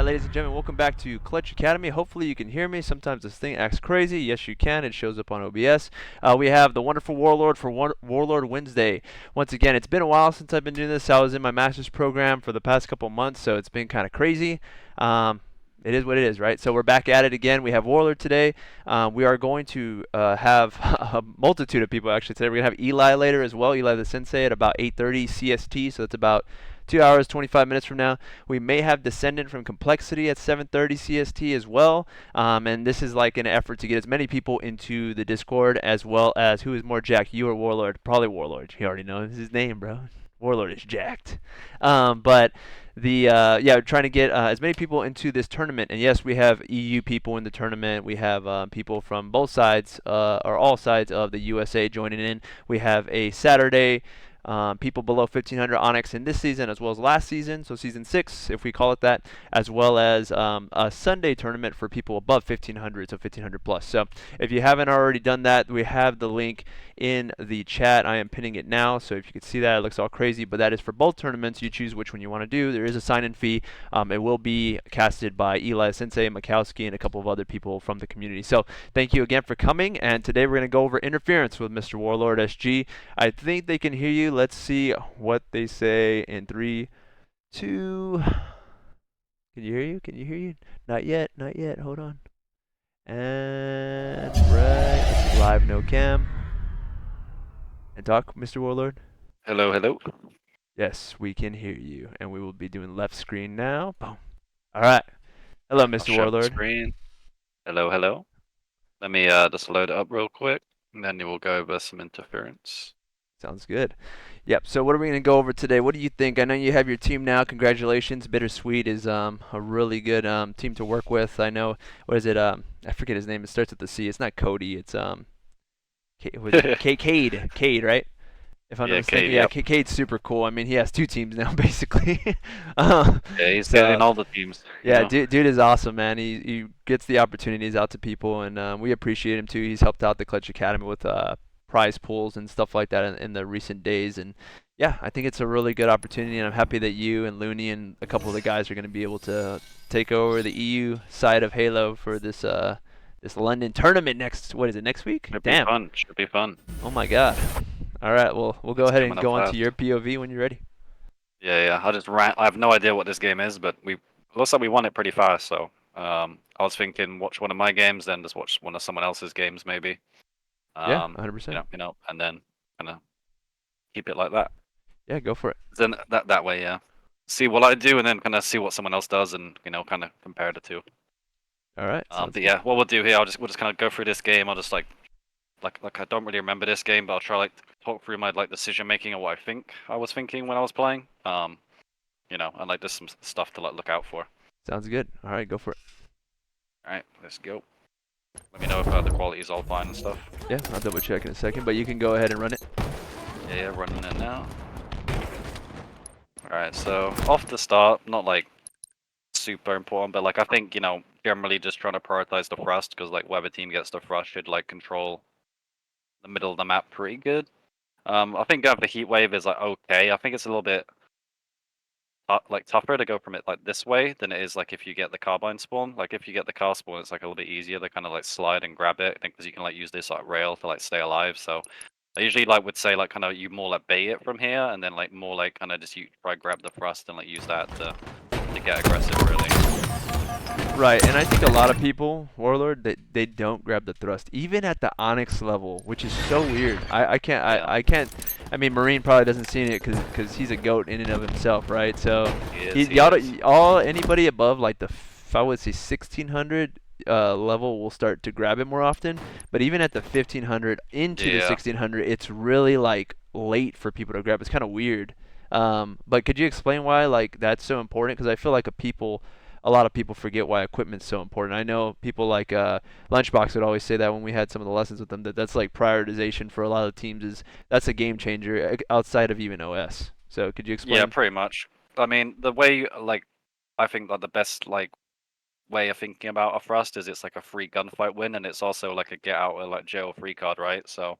ladies and gentlemen, welcome back to Clutch Academy. Hopefully you can hear me. Sometimes this thing acts crazy. Yes, you can. It shows up on OBS. We have the wonderful Warlord for Warlord Wednesday. Once again, it's been a while since I've been doing this. I was in my master's program for the past couple months, so it's been kind of crazy. It is what it is, right? So we're back at it again. We have Warlord today. We are going to have a multitude of people actually today. We're going to have Eli later as well, Eli the Sensei at about 8:30 CST, so that's about 2 hours, 25 minutes from now. We may have Descendant from Complexity at 7:30 CST as well. And this is like an effort to get as many people into the Discord as well as who is more jacked, you or Warlord? Probably Warlord. He already knows his name, bro. Warlord is jacked. But trying to get as many people into this tournament. And yes, we have EU people in the tournament. We have people from both sides or all sides of the USA joining in. We have a Saturday people below 1500 Onyx in this season as well as last season, so season 6 if we call it that, as well as a Sunday tournament for people above 1500, so 1500 plus. So if you haven't already done that, we have the link in the chat. I am pinning it now, so if you can see that, it looks all crazy, but that is for both tournaments. You choose which one you want to do. There is a sign-in fee. It will be casted by Eli Sensei, Mikowski, and a couple of other people from the community. So thank you again for coming, and today we're going to go over interference with Mr. Warlord SG. I think they can hear you. Let's see what they say in 3, 2. Can you hear you? Can you hear you? Not yet. Not yet. Hold on. And right. This is live, no cam. And talk, Mr. Warlord. Hello, hello. Yes, we can hear you. And we will be doing left screen now. Boom. All right. Hello, Mr. I'll Warlord. screen. Hello, hello. Let me just load it up real quick, and then we'll go over some interference. Sounds good. Yep. So what are we going to go over today? What do you think? I know you have your team now. Congratulations. Bittersweet is a really good team to work with. I know. What is it? I forget his name. It starts with the C. It's not Cody. It's Cade, right? If I'm not mistaken. Cade, yep. Cade's super cool. I mean, he has 2 teams now basically. Yeah, he's getting all the teams. Yeah, dude is awesome, man. He gets the opportunities out to people, and we appreciate him too. He's helped out the Clutch Academy with prize pools and stuff like that in the recent days, and yeah, I think it's a really good opportunity, and I'm happy that you and Looney and a couple of the guys are going to be able to take over the EU side of Halo for this this London tournament next. What is it, next week? Should Damn. be fun. Should be fun. Oh my god. All right, well we'll go ahead and go on to fast. your POV when you're ready. Yeah. I have no idea what this game is, but looks like we won it pretty fast. So I was thinking, watch one of my games, then just watch one of someone else's games, maybe. Yeah, 100%. And then kind of keep it like that. Yeah, go for it. Then that way, yeah. See what I do, and then kind of see what someone else does, and kind of compare the two. All right. But yeah, what we'll do here, we'll just kind of go through this game. I'll just like I don't really remember this game, but I'll try talk through my decision making and what I was thinking when I was playing. And there's some stuff to look out for. Sounds good. All right, go for it. All right, let's go. Let me know if the quality is all fine and stuff. Yeah, I'll double check in a second, but you can go ahead and run it. Yeah, running it now. All right, so off the start, not super important, but I think generally just trying to prioritize the thrust, because whatever team gets the thrust should control the middle of the map pretty good. I think going for heat wave is okay. I think it's a little bit tougher to go from it this way than it is if you get the carbine spawn. If you get the car spawn, it's a little bit easier to kind of slide and grab it. I think because you can use this rail to stay alive. So I usually would say kind of you more bait it from here, and then more kind of just you try grab the thrust and use that to get aggressive really. Right, and I think a lot of people, Warlord, they don't grab the thrust, even at the Onyx level, which is so weird. I can't. I mean, Marine probably doesn't see it because he's a goat in and of himself, right? So anybody above I would say 1600 level will start to grab it more often. But even at the 1500 into the 1600, it's really late for people to grab. It's kind of weird. But could you explain why that's so important? Because I feel like a lot of people forget why equipment's so important. I know people like Lunchbox would always say that when we had some of the lessons with them, that's prioritization for a lot of teams. That's a game changer outside of even OS. So could you explain? Yeah, pretty much. I mean, the way I think the best way of thinking about a thrust is it's a free gunfight win, and it's also a get out of jail free card, right? So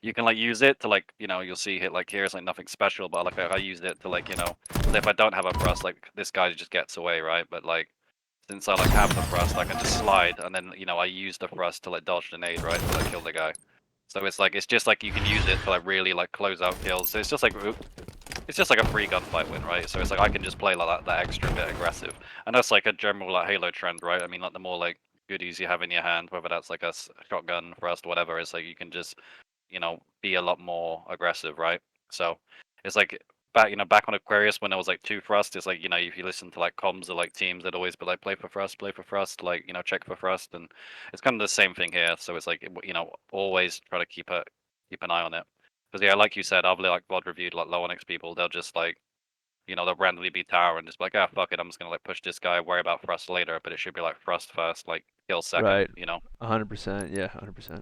you can use it to you'll see hit here's nothing special, but I use it to say if I don't have a thrust, this guy just gets away, right? But since I like have the thrust, I can just slide, and then I use the thrust to like dodge the nade, right, to like kill the guy. So it's just like you can use it to like really like close out kills. So it's just like a free gunfight win, right? So it's like I can just play like that extra bit aggressive, and that's like a general like Halo trend, right? I mean, like the more like goodies you have in your hand, whether that's like a shotgun, thrust, whatever, it's like you can just be a lot more aggressive, right? So it's like back on Aquarius when there was like two thrust, it's like if you listen to like comms or like teams, they'd always be like play for thrust, like check for thrust, and it's kind of the same thing here. So it's like always try to keep an eye on it. Because yeah, like you said, I've like VOD reviewed like low Onyx people. They'll just like they'll randomly be tower and just be like, ah, fuck it, I'm just gonna like push this guy, worry about thrust later. But it should be like thrust first, like kill second. Right. 100%. Yeah, 100%.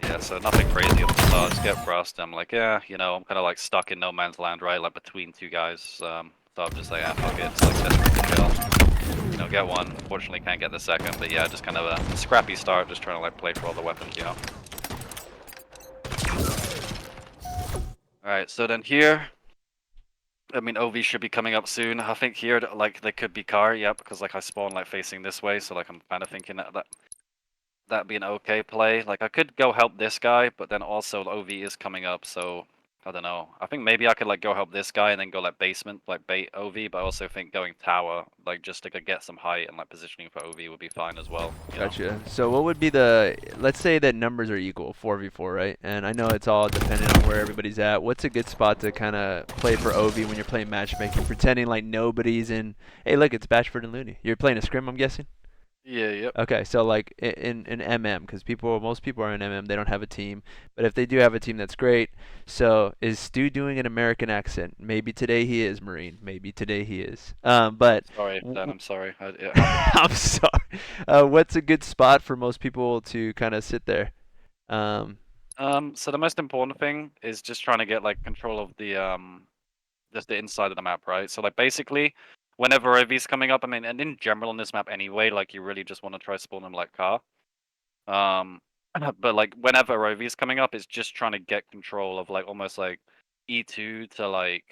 Yeah, so nothing crazy at the start. Just get thrust. I'm like, yeah, I'm kind of like stuck in no man's land, right? Like between two guys. So I'm just like, ah, fuck it, just like desperate to kill. Get one. Fortunately, can't get the second. But yeah, just kind of a scrappy start, just trying to like play for all the weapons. Alright, so then here, I mean, OV should be coming up soon. I think here, like, they could be car, yeah, because like I spawn like facing this way, so like I'm kind of thinking that'd be an okay play. Like I could go help this guy, but then also OV is coming up, so I don't know. I think maybe I could like go help this guy and then go like basement, like bait OV, but I also think going tower, like just to get some height and like positioning for OV would be fine as well. Gotcha. So what would be let's say that numbers are equal, 4v4, right? And I know it's all dependent on where everybody's at. What's a good spot to kind of play for OV when you're playing matchmaking, pretending like nobody's in? Hey, look, it's Bashford and Looney. You're playing a scrim, I'm guessing? Yeah, yep. Okay, so like in MM, because most people are in MM, they don't have a team. But if they do have a team, that's great. So is Stu doing an American accent? Maybe today he is Marine. Maybe today he is. But Sorry, Dan, I'm sorry. Yeah. I'm sorry. What's a good spot for most people to kind of sit there? Um, So the most important thing is just trying to get like control of just the inside of the map, right? So like basically, whenever OV's coming up, I mean, and in general on this map anyway, like you really just want to try spawn them like car. But like whenever OV's coming up, it's just trying to get control of like almost like E2 to like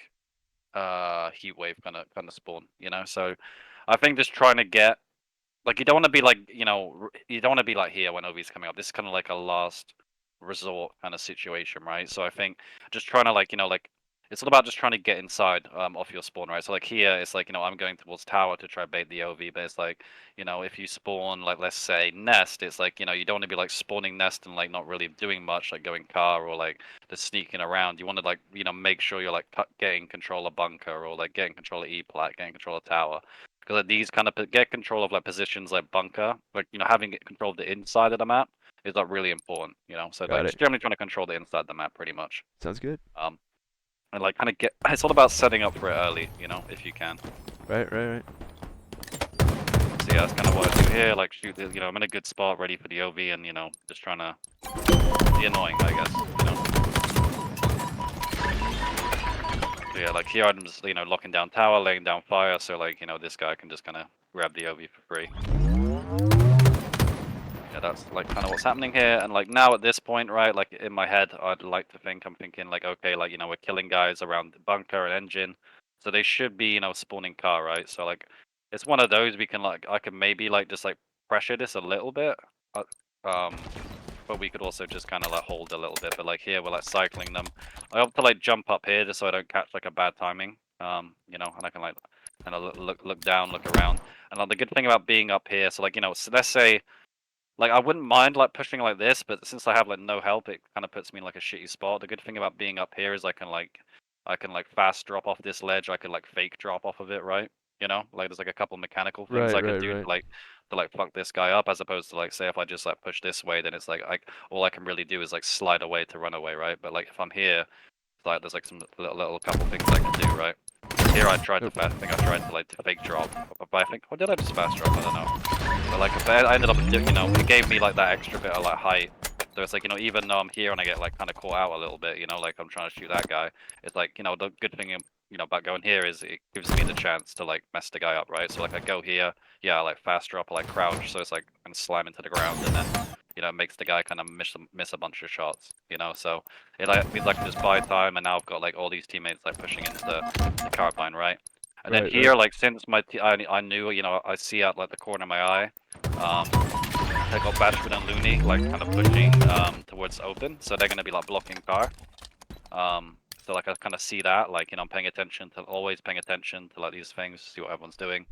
heat wave kind of spawn, So I think just trying to get like you don't want to be like you don't want to be like here when OV's coming up. This is kind of like a last resort kind of situation, right? So I think just trying to like like it's all about just trying to get inside off your spawn, right? So like here it's like I'm going towards tower to try bait the OV, but it's like if you spawn like let's say nest, it's like you don't want to be like spawning nest and like not really doing much, like going car or like just sneaking around. You want to like make sure you're like getting control of bunker or like getting control of E plat, getting control of tower. Because like, these kind of get control of like positions like bunker, like having control of the inside of the map is like really important, So like got just it. generally trying to control the inside of the map pretty much. Sounds good. And like kind of it's all about setting up for it early, if you can. Right, right, right. So yeah, that's kind of what I do here. Like shoot, I'm in a good spot, ready for the OV, and just trying to be annoying, I guess. So yeah, like here I'm just locking down tower, laying down fire, so like this guy can just kind of grab the OV for free. Yeah, that's like kind of what's happening here. And like now at this point, right, like in my head, I'm thinking like, okay, like, we're killing guys around the bunker and engine. So they should be, spawning car, right? So like, it's one of those I can maybe like just like pressure this a little bit. Uh, but we could also just kind of like hold a little bit. But like here, we're like cycling them. I have to like jump up here just so I don't catch like a bad timing. And I can like kind of look down, look around. And like the good thing about being up here, so like, so let's say, like, I wouldn't mind, like, pushing like this, but since I have, like, no help, it kind of puts me in, like, a shitty spot. The good thing about being up here is I can, like, fast drop off this ledge. I could, like, fake drop off of it, right? Like, there's, like, a couple mechanical things Right, I could right, do right. to, like, fuck this guy up, as opposed to, like, say if I just, like, push this way, then it's, like, all I can really do is, like, slide away to run away, right? But, like, if I'm here, it's like, there's, like, some little couple things I can do, right? Here I tried to I think I tried to like to fake drop, but I think, or did I just fast drop? I don't know. But like I ended up, it gave me like that extra bit of like height. So it's like even though I'm here and I get like kind of caught out a little bit, like I'm trying to shoot that guy. It's like the good thing about going here is it gives me the chance to like mess the guy up, right? So like I go here, yeah, I like fast drop, I like crouch, so it's like kind of slam into the ground and then it makes the guy kind of miss a bunch of shots, So it like means I can just buy time, and now I've got like all these teammates like pushing into the carbine, right? And then Right, here, right. like since I knew, you know, I see out like the corner of my eye. I got Bashford and Looney like kind of pushing towards open, so they're gonna be like blocking car. So like I kind of see that, like, you know, I'm paying attention to always paying attention to like these things, see what everyone's doing.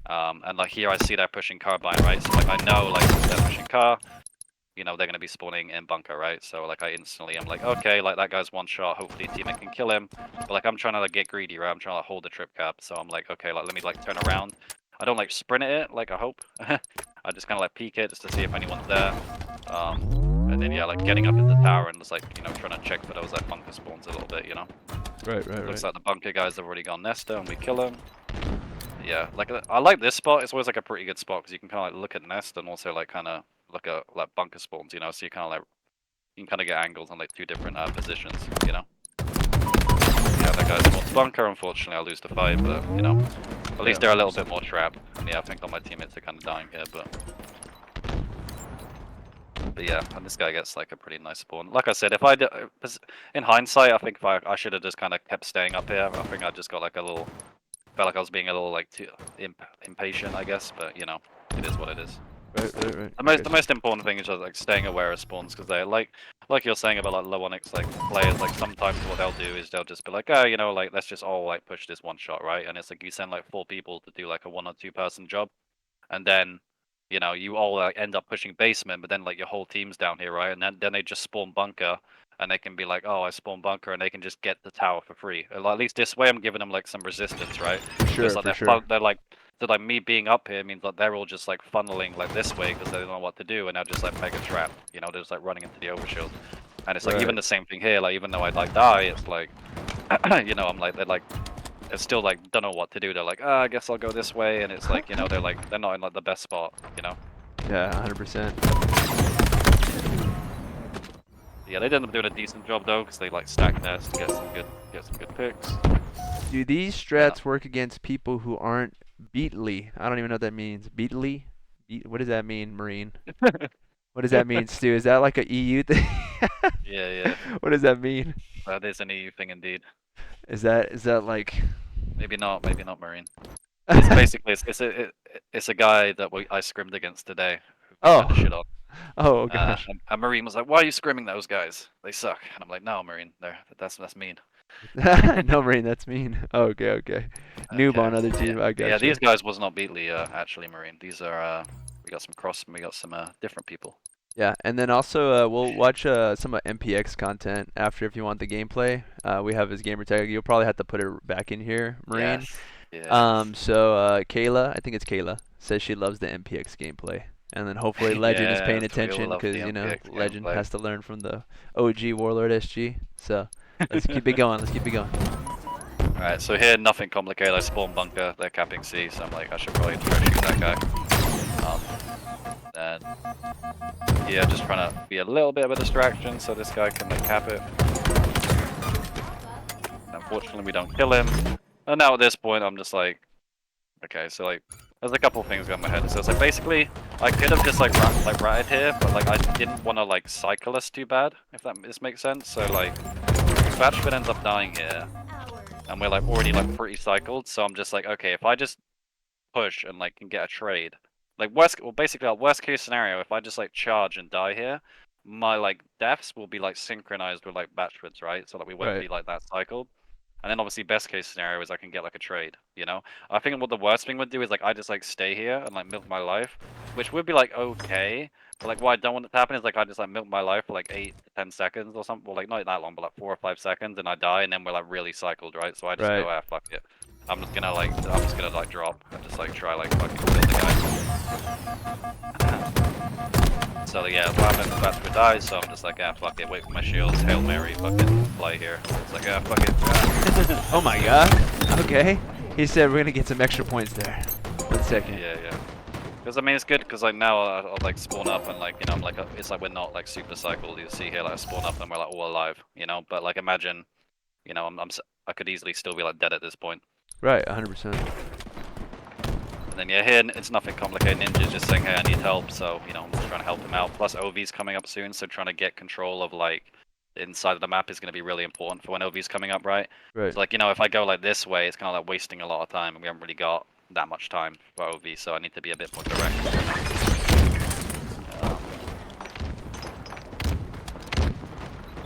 And like here I see they're pushing carbine, right? So like I know like since they're pushing car, you know, they're gonna be spawning in bunker, right? So like I instantly I'm like, okay, like that guy's one shot, hopefully teammate can kill him. But like I'm trying to like get greedy, right? I'm trying to like, hold the trip cap. So I'm like, okay, like let me like turn around. I don't like sprint it, like I hope. I just kind of like peek it just to see if anyone's there. And then yeah, like getting up into the tower and just like, you know, trying to check for those like bunker spawns a little bit, you know. Right, right, Looks right. like the bunker guys have already gone Nesta and we kill him. Yeah, like I like this spot. It's always like a pretty good spot because you can kind of like look at nest and also like kind of look at like bunker spawns, you know. So you kind of like you can kind of get angles on like two different positions, you know. Yeah, that guy spawns bunker. Unfortunately, I lose the fight, but you know, at least Yeah, they're a little 100%. bit more trapped. And yeah, I think all my teammates are kind of dying here, but yeah, and this guy gets like a pretty nice spawn. Like I said, if I in hindsight, I think if I should have just kind of kept staying up here. I think I just got like a little. Felt like I was being a little like too impatient, I guess, but you know, it is what it is. Right, right, right. The I most got the you. most important thing is just like staying aware of spawns because they're like you're saying about like low onyx like players like sometimes what they'll do is they'll just be like, oh, you know, like let's just all like push this one shot, right? And it's like you send like 4 people to do like a 1 or 2 person job, and then you know you all like end up pushing basement, but then like your whole team's down here, right? And then they just spawn bunker, and they can be like, oh, I spawn bunker, and they can just get the tower for free. At least this way, I'm giving them like some resistance, right? For So it's sure, like for sure. they're like. So like me being up here means that they're all just like funneling like this way because they don't know what to do, and they're just like mega trapped. You know, they're just like running into the overshield. And it's like even Right. the same thing here. Like even though I like die, it's like, you know, I'm like they're still like don't know what to do. They're like, I guess I'll go this way, and it's like, you know, they're not in like the best spot. You know. Yeah, 100%. Yeah, they ended up doing a decent job though, because they like stacked nest to get some good picks. Do these Yeah. strats work against people who aren't beatly? I don't even know what that means. Beatly? What does that mean, Marine? What does that mean, Stu? Is that like a EU thing? Yeah, yeah. What does that mean? That is an EU thing indeed. Is that like Maybe not Marine. It's basically it's a guy that I scrimmed against today who we kind of Oh. shit on. Oh gosh. And Marine was like, "Why are you scrimming those guys? They suck." And I'm like, "No, Marine, that's mean." No, Marine, that's mean. Okay, okay. Noob Okay. on other Yeah. team. I Yeah. gotcha. These guys was not Beatly actually Marine. These are we got some cross and we got some different people. Yeah, and then also we'll watch some MPX content after if you want the gameplay. We have his gamer tag. You'll probably have to put it back in here, Marine. Yes. Yes. So Kayla, I think it's Kayla, says she loves the MPX gameplay. And then hopefully Legend is paying Yes, we all attention love the because, MPX Legend gameplay. has to learn from the OG Warlord SG. So let's keep it going. Let's keep it going. Alright, so here nothing complicated. I spawn bunker. They're capping C, so I'm like I should probably try to shoot that guy. And yeah, just trying to be a little bit of a distraction so this guy can like cap it. Unfortunately, we don't kill him. And now at this point, I'm just like, okay, so like, there's a couple things going in my head. So it's like basically, I could have just like ratted here, but like I didn't want to like cycle us too bad, if this makes sense. So like, Batchford ends up dying here, and we're like already like pretty cycled. So I'm just like, okay, if I just push and like can get a trade, like basically our worst case scenario, if I just like charge and die here, my like deaths will be like synchronized with like Batchfords, right? So like we won't Right. be like that cycled. And then obviously best case scenario is I can get like a trade, you know? I think what the worst thing would do is like I just like stay here and like milk my life, which would be like okay. But like what I don't want to happen is like I just like milk my life for like 8 to 10 seconds or something. Well, like not that long, but like 4 or 5 seconds, and I die, and then we're like really cycled, right? So I just Right. go, fuck it. I'm just gonna like drop and just like try like fucking kill the guy. So yeah, what happens is that's where dies, so I'm just like, fuck it, wait for my shields, Hail Mary, fucking play here. It's like, fuck it. Oh my god. Okay. He said we're gonna get some extra points there. 1 second. Yeah, yeah. Because I mean, it's good because like now I'll like spawn up and like, you know, I'm like, it's like we're not like super cycled. You see here, like I spawn up and we're like all alive, you know. But like imagine, you know, I could easily still be like dead at this point. Right. 100%. And then yeah, here it's nothing complicated. Ninja's just saying, hey, I need help, so you know, I'm just trying to help him out. Plus OV's coming up soon, so trying to get control of like inside of the map is going to be really important for when OV's coming up, right? Right. So like, you know, if I go like this way, it's kind of like wasting a lot of time, and we haven't really got that much time for OV, so I need to be a bit more direct.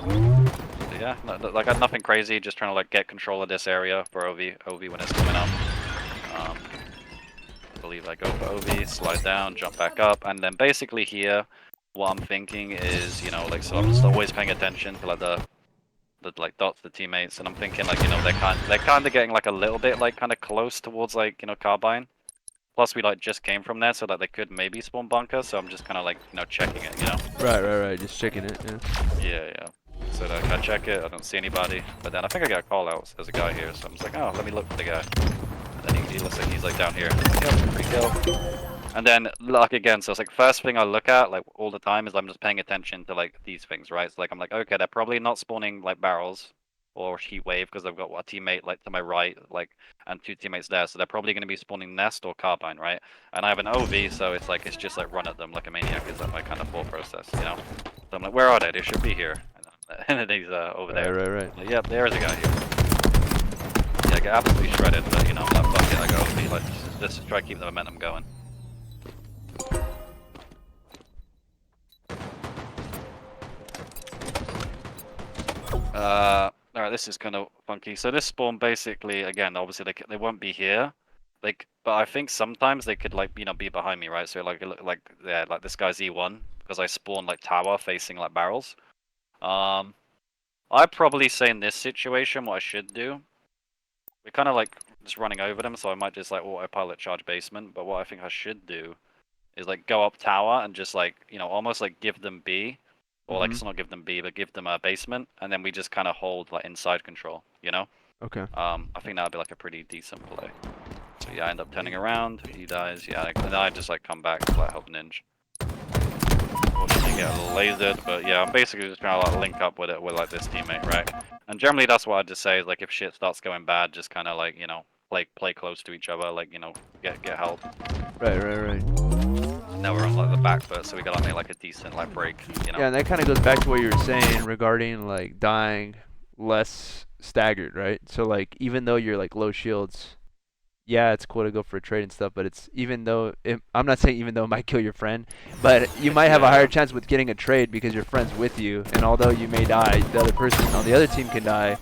So yeah, like nothing crazy, just trying to like get control of this area for OV when it's coming up. I believe I go for OV, slide down, jump back up, and then basically here, what I'm thinking is, you know, like, so I'm just always paying attention to like the like dots, the teammates, and I'm thinking like, you know, they're kind of getting like a little bit like kind of close towards like, you know, carbine. Plus we like just came from there, so that they could maybe spawn bunker. So I'm just kind of like, you know, checking it, you know. Right. Just checking it. Yeah. Yeah. So like, I check it, I don't see anybody, but then I think I got a call out. There's a guy here, so I'm just like, oh, let me look for the guy. And then he looks like he's like down here. I'm like, yep, free kill. And then like again, so it's like first thing I look at like all the time is I'm just paying attention to like these things, right? So like I'm like, okay, they're probably not spawning like barrels or heat wave because I've got a teammate like to my right, like, and two teammates there, so they're probably going to be spawning nest or carbine, right? And I have an OV, so it's like it's just like run at them like a maniac is like my kind of thought process, you know? So I'm like, where are they? They should be here. And then he's over there. Right. Like, yep, there's a guy here. Yeah, I get absolutely shredded, but you know, I'm like, fuck it, I go OV, like just try to keep the momentum going. Alright, this is kind of funky. So this spawn basically, again, obviously they won't be here, like, but I think sometimes they could like, you know, be behind me, right? So like yeah, like this guy's E1 because I spawn like tower facing like barrels. I'd probably say in this situation what I should do. We're kind of like just running over them, so I might just like autopilot charge basement. But what I think I should do is like go up tower and just like, you know, almost like give them B. Or like, it's not give them B, but give them a basement, and then we just kind of hold like inside control, you know? Okay. I think that would be like a pretty decent play. So yeah, I end up turning around, he dies, yeah, and then I just like come back to like help Ninja. Unfortunately get a little lasered, but yeah, I'm basically just trying to like link up with it with like this teammate, right? And generally that's what I just say is like if shit starts going bad, just kind of like, you know, play close to each other, like, you know, get help. Right. Now we're on like the back foot, so we gotta make like a decent like break, you know? Yeah, and that kind of goes back to what you were saying regarding like dying less staggered, right? So like even though you're like low shields, yeah, it's cool to go for a trade and stuff, but it's even though I'm not saying even though it might kill your friend, but you might have a higher chance with getting a trade because your friend's with you, and although you may die, the other person on the other team can die.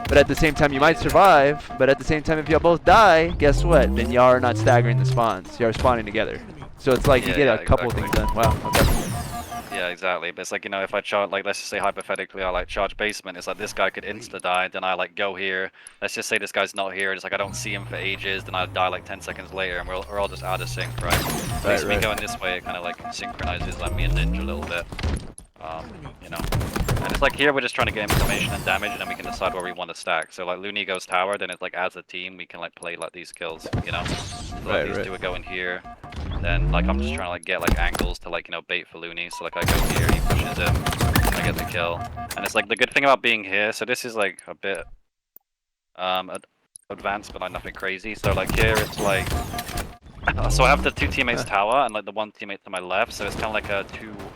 But at the same time, you might survive. But at the same time, if y'all both die, guess what? Then y'all are not staggering the spawns. Y'all are spawning together. So it's like you get a couple things done. Wow. Okay. Yeah, exactly. But it's like, you know, if I charge, like, let's just say hypothetically, I like charge basement, it's like this guy could insta die, then I like go here. Let's just say this guy's not here, it's like I don't see him for ages, then I die like 10 seconds later, and we're all just out of sync, right? At least me going this way, it kind of like synchronizes like me and Ninja a little bit. You know. And it's like here we're just trying to get information and damage, and then we can decide where we want to stack. So like Looney goes tower, then it's like as a team we can like play like these kills, you know. So like these two are going here. Then like I'm just trying to like get like angles to like, you know, bait for Looney. So like I go here, he pushes him, I get the kill. And it's like the good thing about being here. So this is like a bit advanced, but like nothing crazy. So like here it's like. So I have the two teammates tower and like the one teammate to my left, so it's kind of like a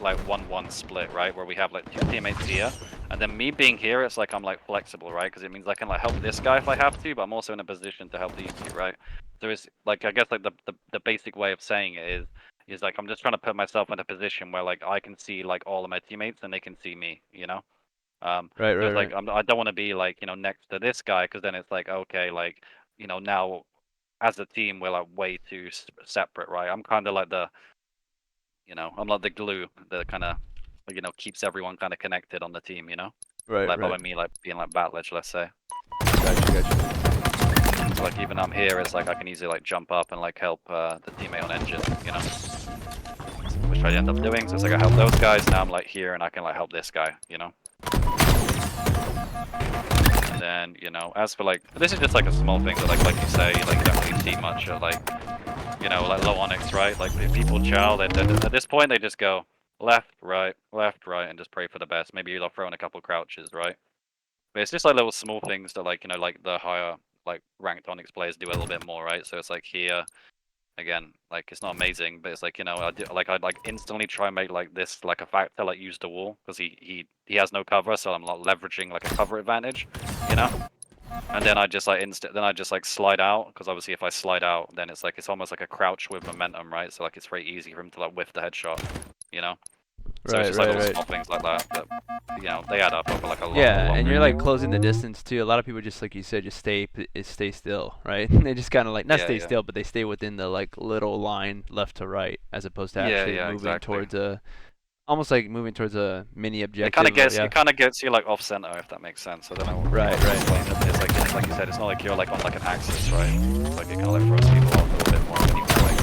1-1 split, right? Where we have like two teammates here, and then me being here, it's like I'm like flexible, right? Because it means I can like help this guy if I have to, but I'm also in a position to help these two, right? So it's like I guess like the basic way of saying it is like I'm just trying to put myself in a position where like I can see like all of my teammates and they can see me, you know? So it's like I don't want to be like, you know, next to this guy because then it's like okay, like, you know, now as a team we're like way too separate, right? I'm kind of like the, you know, I'm like the glue that kind of, you know, keeps everyone kind of connected on the team, you know? Like by me like being like Batledge, let's say. Gotcha. So like even I'm here, it's like I can easily like jump up and like help the teammate on engine, you know? Which I end up doing, so it's like I help those guys, now I'm like here and I can like help this guy, you know? And then, you know, as for like, this is just like a small thing that like you say, like you don't really see much of like, you know, like low onyx, right? Like if people chow, at this point they just go left, right, and just pray for the best. Maybe they'll throw in a couple crouches, right? But it's just like little small things that like, you know, like the higher like ranked onyx players do a little bit more, right? So it's like here, again, like it's not amazing, but it's like I'd like instantly try and make like this like a factor, like use the wall because he has no cover, so I'm like leveraging like a cover advantage, you know. And then I just like slide out because obviously if I slide out, then it's almost like a crouch with momentum, right? So like it's very easy for him to like whiff the headshot, you know. So it's Right, just like right, little right. small things like that that they add up over like a Yeah, and longer you're like game. closing the distance too. A lot of people just like you said, just stay still, right? They just kind of like not Yeah, stay yeah, still, but they stay within the like little line left to right, as opposed to yeah, actually yeah, moving exactly. towards a almost like moving towards a mini It kind of objective. gets Yeah. you like off center if that makes sense. I don't know, Right, to right. explain it. But it's like you said, it's not like you're like on like an axis, right? It's like it kind of like throws people off a little bit more when you kind of like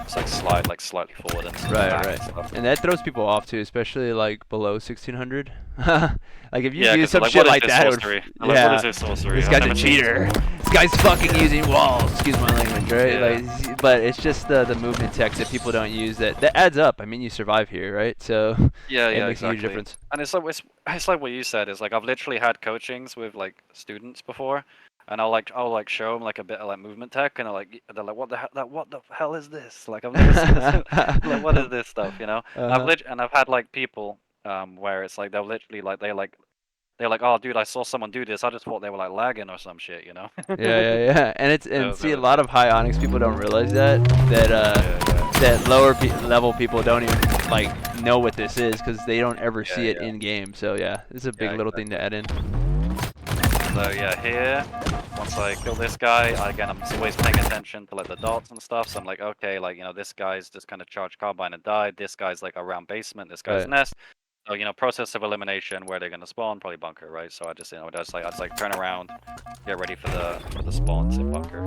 just like slide like slightly forward and Right, back right. and stuff. And that throws people off too, especially like below 1600. Like if you Yeah, do because they're some like, shit what is like this that, sorcery? They're like, what is yeah, this sorcery? this I've guy's a never seen this cheater. before. This guy's fucking using walls. Excuse my language, right? Yeah, Like, but it's just the movement tech that people don't use that adds up. I mean, you survive here, right? So yeah, it yeah, makes a huge exactly. difference. And it's like what you said. It's like I've literally had coachings with like students before, and I'll like show them like a bit of like movement tech, and they're like, what the hell is this? Like I've never seen this. Like what is this stuff? You know? Uh-huh. And I've had like people where it's like they'll literally like they're like, oh dude, I saw someone do this. I just thought they were like lagging or some shit, you know? Yeah, yeah, yeah. And So, see a so it's lot like of high onyx people don't realize that yeah, yeah, that level people don't even like know what this is because they don't ever yeah, see it yeah, in game. So yeah, this is a big yeah, little thing to exactly. add in. So yeah, here, once I kill this guy, again, I'm just always paying attention to like the dots and stuff. So I'm like, okay, like, this guy's just kind of charged carbine and died. This guy's like around basement. This guy's Right. nest. So, process of elimination, where they're gonna spawn, probably bunker, right? So I just, I just like turn around, get ready for the spawns in bunker,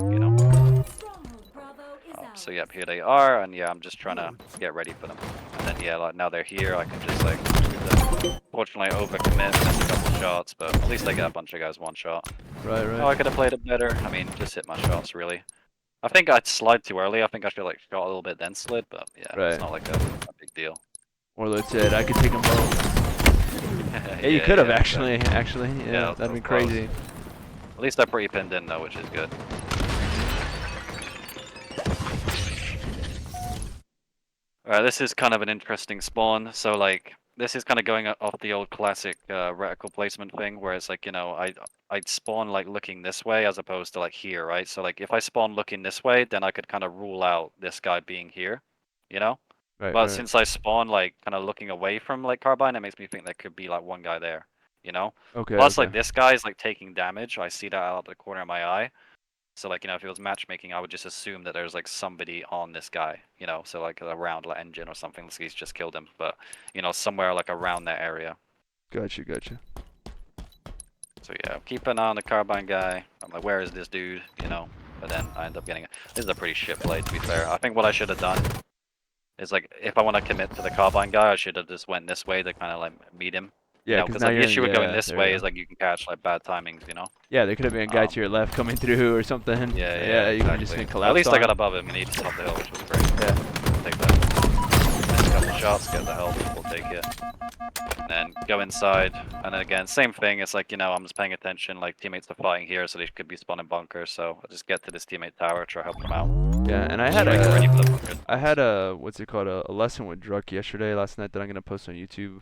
So yep, here they are, and yeah, I'm just trying to get ready for them. And then yeah, like now they're here, I can just like shoot them. Fortunately, I overcommit, miss a couple shots, but at least I get a bunch of guys one shot. Right, Oh, I right. could have played it better. I mean, just hit my shots really. I think I'd slide too early. I think I should like shot a little bit then slid, but yeah, it's Right. not like a big deal. Warlord said I could take them both. Yeah, Yeah, you could have yeah, exactly. actually. Yeah, Yeah, that that'd was be close. crazy. At least they're pretty pinned in though, which is good. Alright, this is kind of an interesting spawn. So like, this is kind of going off the old classic reticle placement thing, where it's like, I'd spawn like looking this way as opposed to like here, right? So like, if I spawn looking this way, then I could kind of rule out this guy being here, you know? Right, But right. since I spawn like kind of looking away from like carbine, it makes me think there could be like one guy there, you know? Okay, Plus okay. like this guy is like taking damage. I see that out of the corner of my eye. So like, if it was matchmaking, I would just assume that there's like somebody on this guy, so like around like engine or something. Like he's just killed him, but somewhere like around that area. Gotcha, gotcha. So yeah, keep an eye on the carbine guy. I'm like, where is this dude? But then I end up getting it. This is a pretty shit play, to be fair. I think what I should have done is like, if I want to commit to the carbine guy, I should have just went this way to kind of like meet him. Yeah, because Because now like the you're in. issue with going Yeah, this there you way go. is like you can catch like bad timings. Yeah, there could have been a guy Um, to your left coming through or something. Yeah, yeah, Yeah, you could have just exactly. been At collapsed least I got on. above him and he just topped the hill, which was great. Yeah. Take that. Miss a couple shots, get the health, we'll take it. And then go inside, and then again, same thing. It's like, I'm just paying attention, like teammates are fighting here, so they could be spawning bunkers, so I'll just get to this teammate tower, try to help them out. Yeah, and I Just had try to get ready for the bunker I spawns. had a what's it called a lesson with Druck yesterday, last night that I'm gonna post on YouTube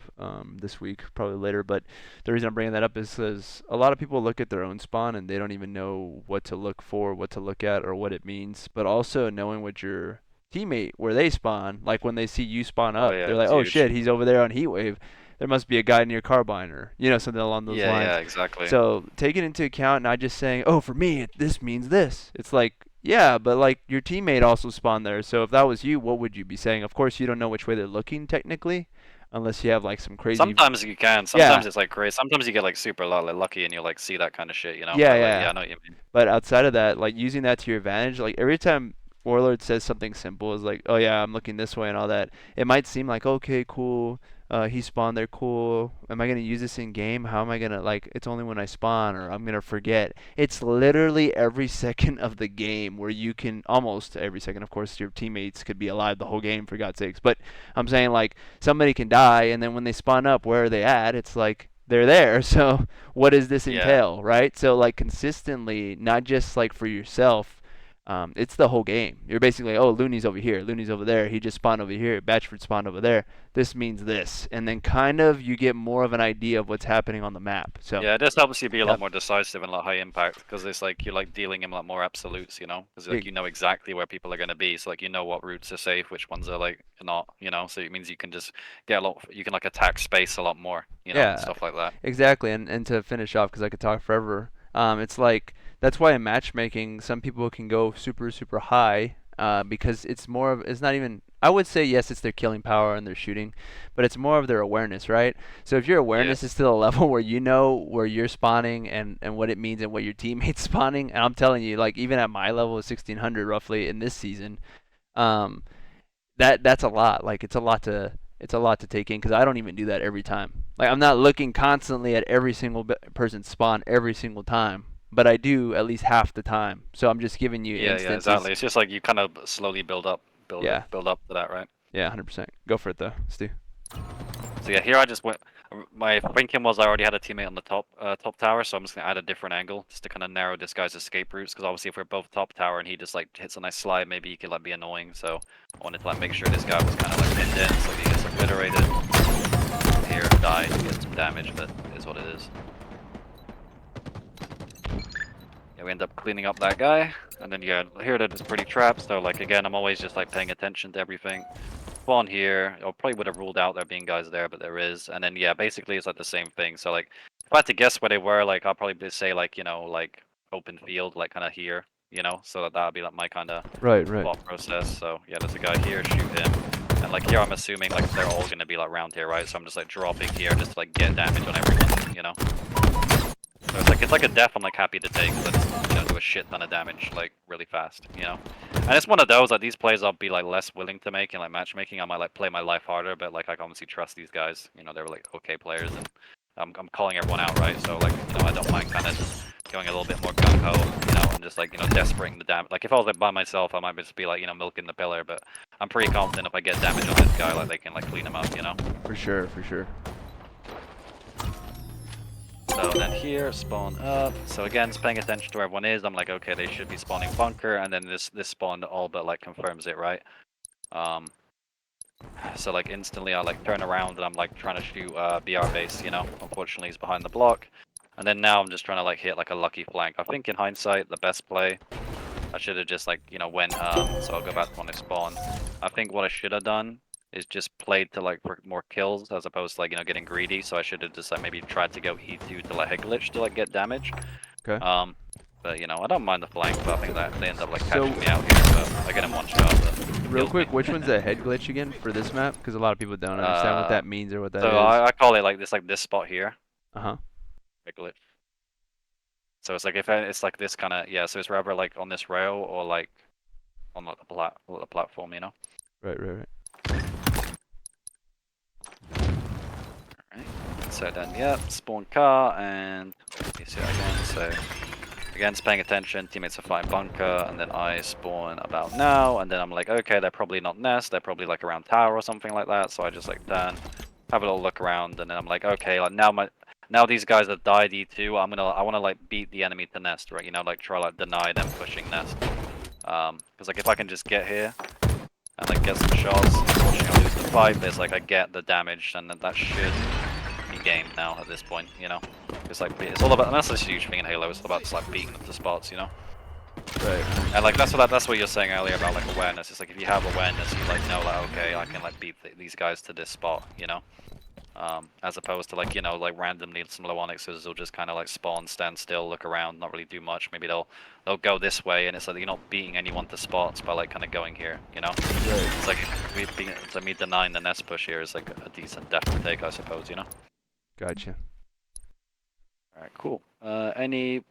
this week, probably later. But the reason I'm bringing that up is because a lot of people look at their own spawn and they don't even know what to look for, what to look at, or what it means. But also knowing what your teammate where they spawn, like when they see you spawn Oh up, yeah, they're like, it's oh huge. shit, he's over there on heat wave. There must be a guy near carbine or something along those Yeah, lines. yeah, exactly. So take it into account, not just saying, "Oh, for me, this means this." It's like, yeah, but like your teammate also spawned there. So if that was you, what would you be saying? Of course, you don't know which way they're looking technically, unless you have like some crazy. Sometimes you can, Yeah, sometimes it's like crazy. Sometimes you get like super lucky and you like see that kind of shit. yeah, But like, yeah, yeah. I know what you mean. But outside of that, like using that to your advantage, like every time Warlord says something simple is like, oh yeah, I'm looking this way and all that. It might seem like okay, cool. He spawned there, cool. Am I gonna use this in game? How am I gonna like? It's only when I spawn, or I'm gonna forget. It's literally every second of the game where you can almost every second. Of course, your teammates could be alive the whole game for God's sakes. But I'm saying like somebody can die, and then when they spawn up, where are they at? It's like they're there. So what does this Yeah. entail, right? So like consistently, not just like for yourself, It's the whole game. You're basically, oh, Looney's over here, Looney's over there. He just spawned over here. Batchford spawned over there. This means this, and then kind of you get more of an idea of what's happening on the map. So, Yeah, it just helps you be a yeah, lot more decisive and like high impact because it's like you're like dealing in like more absolutes, you know, because like e- you know exactly where people are going to be, so like you know what routes are safe, which ones are like not, you know, so it means you can just get a lot, you can like attack space a lot more, you know, and yeah, stuff like that. exactly. And to finish off, because I could talk forever. It's like that's why in matchmaking, some people can go super super high, because it's more of it's not even. I would say yes, it's their killing power and their shooting, but it's more of their awareness, right? So if your Yeah, awareness is to the level where you know where you're spawning and what it means and what your teammates spawning, and I'm telling you, like even at my level of 1600 roughly in this season, um, that's a lot. Like it's a lot to take in because I don't even do that every time. Like I'm not looking constantly at every single person's spawn every single time, but I do at least half the time. So I'm just giving you yeah, instances. exactly. It's just like you kind of slowly build up, Yeah, build up to that, right? yeah, 100%. Go for it though, Stu. So yeah, here I just went. My thinking was I already had a teammate on the top tower, so I'm just gonna add a different angle just to kind of narrow this guy's escape routes. Because obviously, if we're both top tower and he just like hits a nice slide, maybe he could like be annoying. So I wanted to like make sure this guy was kind of like pinned in, so he gets obliterated. Here, died, gets some damage, but it is what it is. Yeah, we end up cleaning up that guy, and then yeah, here that is pretty trapped. So like again, I'm always just like paying attention to everything. Spawn here. I probably would have ruled out there being guys there, but there is. And then yeah, basically it's like the same thing. So like if I had to guess where they were, like I'll probably just say like, you know, like open field, like kinda here, you know, so that'd be like my kinda Right, right. thought process. So yeah, there's a guy here, shoot him. And like here I'm assuming like they're all gonna be like around here, right? So I'm just like dropping here just to like get damage on everyone, you know? So it's like a death I'm like happy to take because it's, you know, do a shit ton of damage like really fast, you know. And it's one of those like these plays I'll be like less willing to make in like matchmaking. I might like play my life harder, but like I can obviously trust these guys. You know, they're like okay players, and I'm calling everyone out, right? So like you know I don't mind kind of just going a little bit more gung ho, you know, and just like you know desperating the damage. Like if I was like by myself, I might just be like you know milking the pillar, but I'm pretty confident if I get damage on this guy, like they can like clean him up, you know. For sure, for sure. So then here, spawn up. So again, just paying attention to where everyone is. I'm like, okay, they should be spawning bunker, and then this spawn all but like confirms it, right? Um, so like instantly I like turn around and I'm like trying to shoot BR base, you know. Unfortunately, he's behind the block. And then now I'm just trying to like hit like a lucky flank. I think in hindsight, the best play, I should have just like, you know, went, so I'll go back to when I spawn. I think what I should have done is just played to like for more kills as opposed to like, you know, getting greedy. So I should have just like maybe tried to go E2 to like a glitch to like get damage. Okay. But you know, I don't mind the flank, but I think that they end up like So, catching me out here, but I get him one shot, but real kills me. quick, which one's the head glitch again for this map? Because a lot of people don't understand what Uh, that means or what that so is. I call it like this spot here, Uh-huh. a glitch. So it's like if it's like this kind of yeah, so it's rather like on this rail or like on like the platform, you know. Right, right, right. Right. So then, yeah, spawn car, and you see that again. So again, just paying attention. Teammates are fighting bunker, and then I spawn about now, and then I'm like, okay, they're probably not nest. They're probably like around tower or something like that. So I just like turn, have a little look around, and then I'm like, okay, like now these guys have died E2. I want to like beat the enemy to nest, right? You know, like try like deny them pushing nest. Because like if I can just get here and like get some shots, unfortunately I lose the fight. But it's like I get the damage, and then that should be game now at this point, you know. It's like it's all about, and that's a huge thing in Halo. It's all about just like beating them to spots, you know. Right. And like that's what you're saying earlier about like awareness. It's like if you have awareness, you like know like okay, I can like beat these guys to this spot, you know. As opposed to like you know like randomly some low onyxes will just kind of like spawn, stand still, look around, not really do much. Maybe they'll go this way, and it's like you're not beating anyone to spots by like kind of going here, you know. Right. It's like it's like me denying the nest push here is like a decent death to take, I suppose, you know. Gotcha. Alright, cool. Any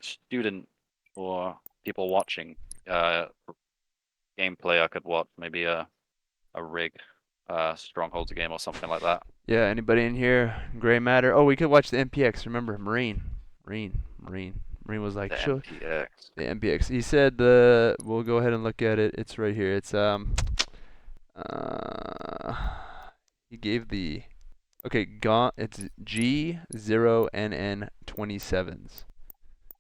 student or people watching gameplay I could watch? Maybe a rig, Strongholds game or something like that. Yeah, anybody in here? Gray matter. Oh, we could watch the MPX. Remember, Marine was like, The show MPX. the MPX. He said we'll go ahead and look at it. It's right here. It's uh he gave the okay, it's G0NN 27s.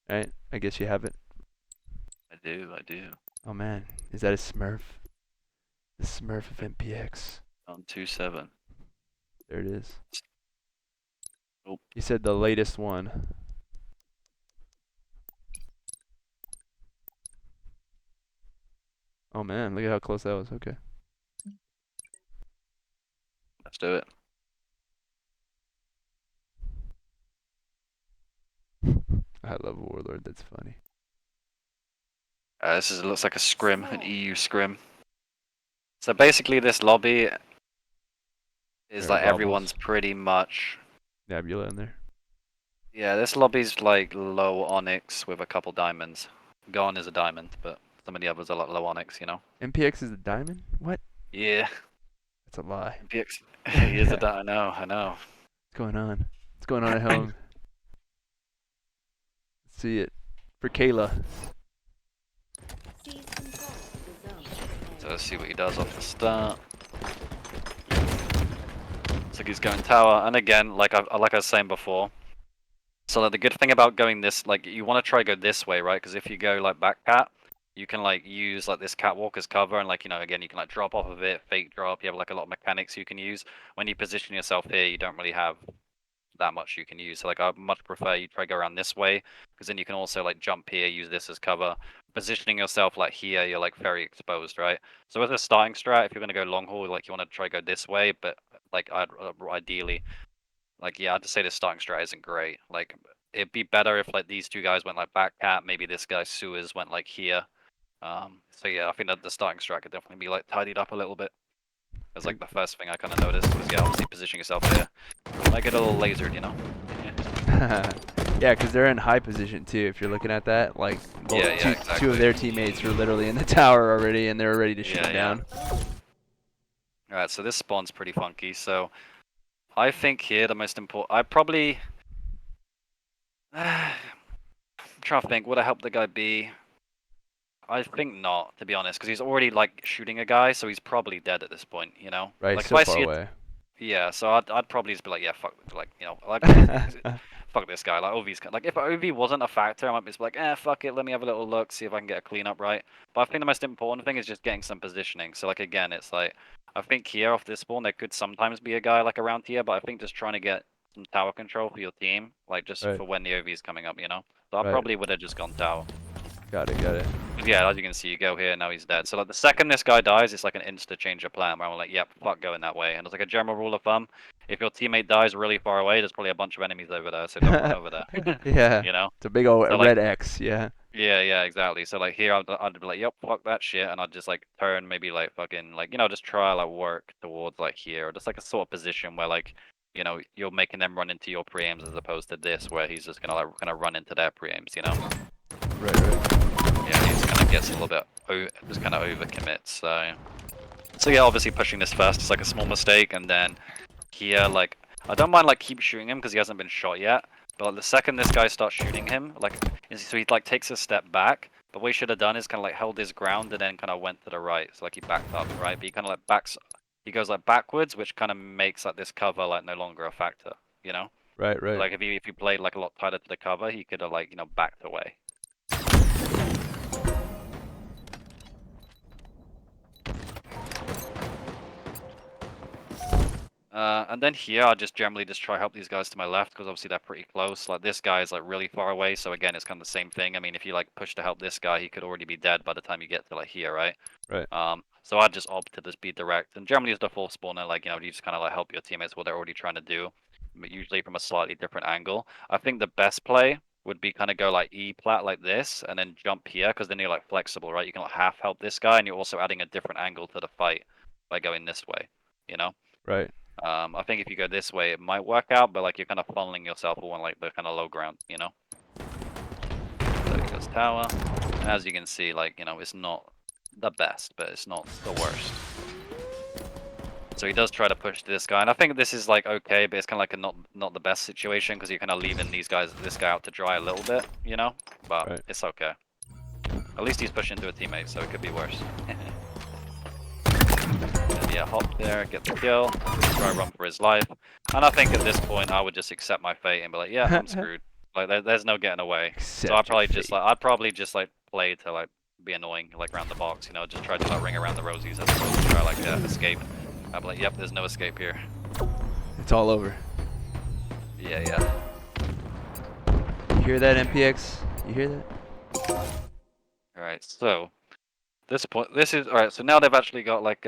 Right? I guess you have it. I do, I do. Oh man, is that a Smurf? The Smurf of MPX. On 2-7. There it is. Oh, You said the latest one. Oh man, look at how close that was. Okay. let's do it. I love Warlord. That's funny. It looks like a scrim, an EU scrim. So basically, this lobby is There are like bubbles. everyone's pretty much. Nebula in there. Yeah, this lobby's like low onyx with a couple diamonds. Gone is a diamond, but some of the others are like low onyx, you know? MPX is a diamond? What? Yeah, That's a lie. MPX. He is a What's diamond. I know, I know. going on? What's going on at home? Let's see it. For Kayla. So let's see what he does off the start. Looks like he's going tower, and again, like I was saying before. So like, the good thing about going this, like you want to try go this way, right? Because if you go like back cat, you can like use like this catwalk as cover, and like again you can like drop off of it, fake drop. You have like a lot of mechanics you can use. When you position yourself here, you don't really have that much you can use. So like I much prefer you try go around this way, because then you can also like jump here, use this as cover. Positioning yourself like here, you're like very exposed, right? So as a starting strat, if you're gonna go long haul, like you want to try go this way, but like ideally, like yeah, I'd just say the starting strat isn't great. Like it'd be better if like these two guys went like back cat, maybe this guy Suez went like here. So yeah, I think that the starting strat could definitely be like tidied up a little bit. That's like the first thing I kind of noticed was yeah, obviously positioning yourself here. Might get a little lasered, you know. Yeah, because they're in high position too. If you're looking at that, like both Yeah, two exactly. two of their teammates are literally in the tower already, and they're ready to shoot them down. Alright, so this spawn's pretty funky. So I think here the most important. I probably. I'm trying to think. Would I help the guy be? I think not, to be honest, because he's already like shooting a guy, so he's probably dead at this point. You know, Right, like if so I far see it, away. yeah. So I'd probably just be like, yeah, fuck, like like fuck this guy. Like OV's like if OV wasn't a factor, I might be just like, fuck it, let me have a little look, see if I can get a cleanup right. But I think the most important thing is just getting some positioning. So like again, it's like I think here off this spawn there could sometimes be a guy like around here, but I think just trying to get some tower control for your team, like just Right, for when the OV is coming up, you know. So I right. probably would have just gone tower. Got it, got it. Yeah, as you can see, you go here, now he's dead. So like the second this guy dies, it's like an insta change of plan where I'm like, yep, fuck going that way. And it's like a general rule of thumb. If your teammate dies really far away, there's probably a bunch of enemies over there, so don't run over there. Yeah, You know? it's a big old So like red X. Yeah. yeah, exactly. So like here I'd be like, yep, fuck that shit, and I'd just like turn maybe like fucking like just try like work towards like here, or just like a sort of position where like you're making them run into your pre-aims as opposed to this where he's just gonna like run into their pre-aims, you know? Right, right. Yeah, he just kind of gets a little bit, just kind of overcommits. So yeah, obviously pushing this first is like a small mistake, and then here, like, I don't mind like keep shooting him because he hasn't been shot yet. But like, the second this guy starts shooting him, like, so he like takes a step back. But what he should have done is kind of like held his ground and then kind of went to the right. So like he backed up, right? But he kind of like backs, he goes like backwards, which kind of makes like this cover like no longer a factor, you know? Right, So, right. like if he played like a lot tighter to the cover, he could have like backed away. And then here, I just generally just try help these guys to my left because obviously they're pretty close. Like this guy is like really far away, so again, it's kind of the same thing. I mean, if you like push to help this guy, he could already be dead by the time you get to like here, right? Right. So I'd just opt to just be direct. And generally, as the full spawner, like you just kind of like help your teammates what they're already trying to do, but usually from a slightly different angle. I think the best play would be kind of go like E plat like this, and then jump here because then you're like flexible, right? You can like half help this guy, and you're also adding a different angle to the fight by going this way, you know? Right. I think if you go this way, it might work out, but like you're kind of funneling yourself on like the kind of low ground, you know. So he goes tower. And as you can see, like it's not the best, but it's not the worst. So he does try to push this guy, and I think this is like okay, but it's kind of like a not the best situation because you're kind of leaving this guy out to dry a little bit, you know. But Right. it's okay. At least he's pushing to a teammate, so it could be worse. Yeah, hop there, get the kill, try run for his life. And I think at this point I would just accept my fate and be like, yeah, I'm screwed. Like there's no getting away. So Accept your fate. I'd probably just like play to like be annoying like around the box. You know, just try to like ring around the rosies as opposed to try like escape. I'm like, yep, there's no escape here. It's all over. Yeah. You hear that, MPX? You hear that? All right, so this point, this is all right. So now they've actually got like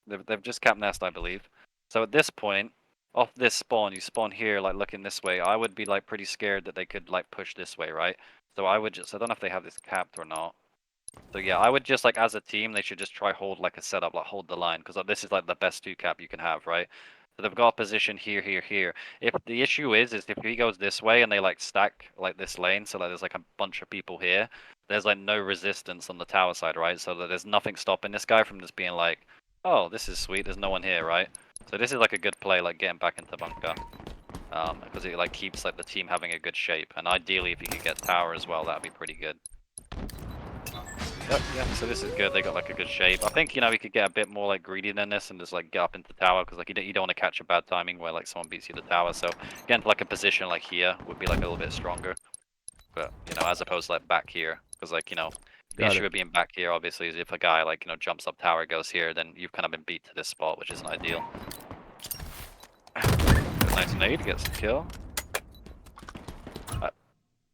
they've just capped nest, I believe. So at this point, off this spawn, you spawn here, like looking this way. I would be like pretty scared that they could like push this way, right? So I would just, I don't know if they have this capped or not. So yeah, I would just like as a team, they should just try hold like a setup, like hold the line, because this is like the best 2 cap you can have, right? So they've got a position here, here, here. If the issue is if he goes this way and they like stack like this lane, so like there's like a bunch of people here, there's like no resistance on the tower side, right? So that there's nothing stopping this guy from just being like, oh, this is sweet, there's no one here, right? So this is like a good play, like getting back into bunker. Because it like keeps like the team having a good shape, and ideally if you could get tower as well, that'd be pretty good. Yep, yeah, so this is good. They got like a good shape. I think, you know, we could get a bit more like greedy than this and just like get up into the tower, because like you don't want to catch a bad timing where like someone beats you to the tower. So getting to like a position like here would be like a little bit stronger. But, you know, as opposed to like back here, because like, you know, the issue of being back here obviously is if a guy like, you know, jumps up tower, goes here, then you've kind of been beat to this spot, which isn't ideal. 1980 gets the kill.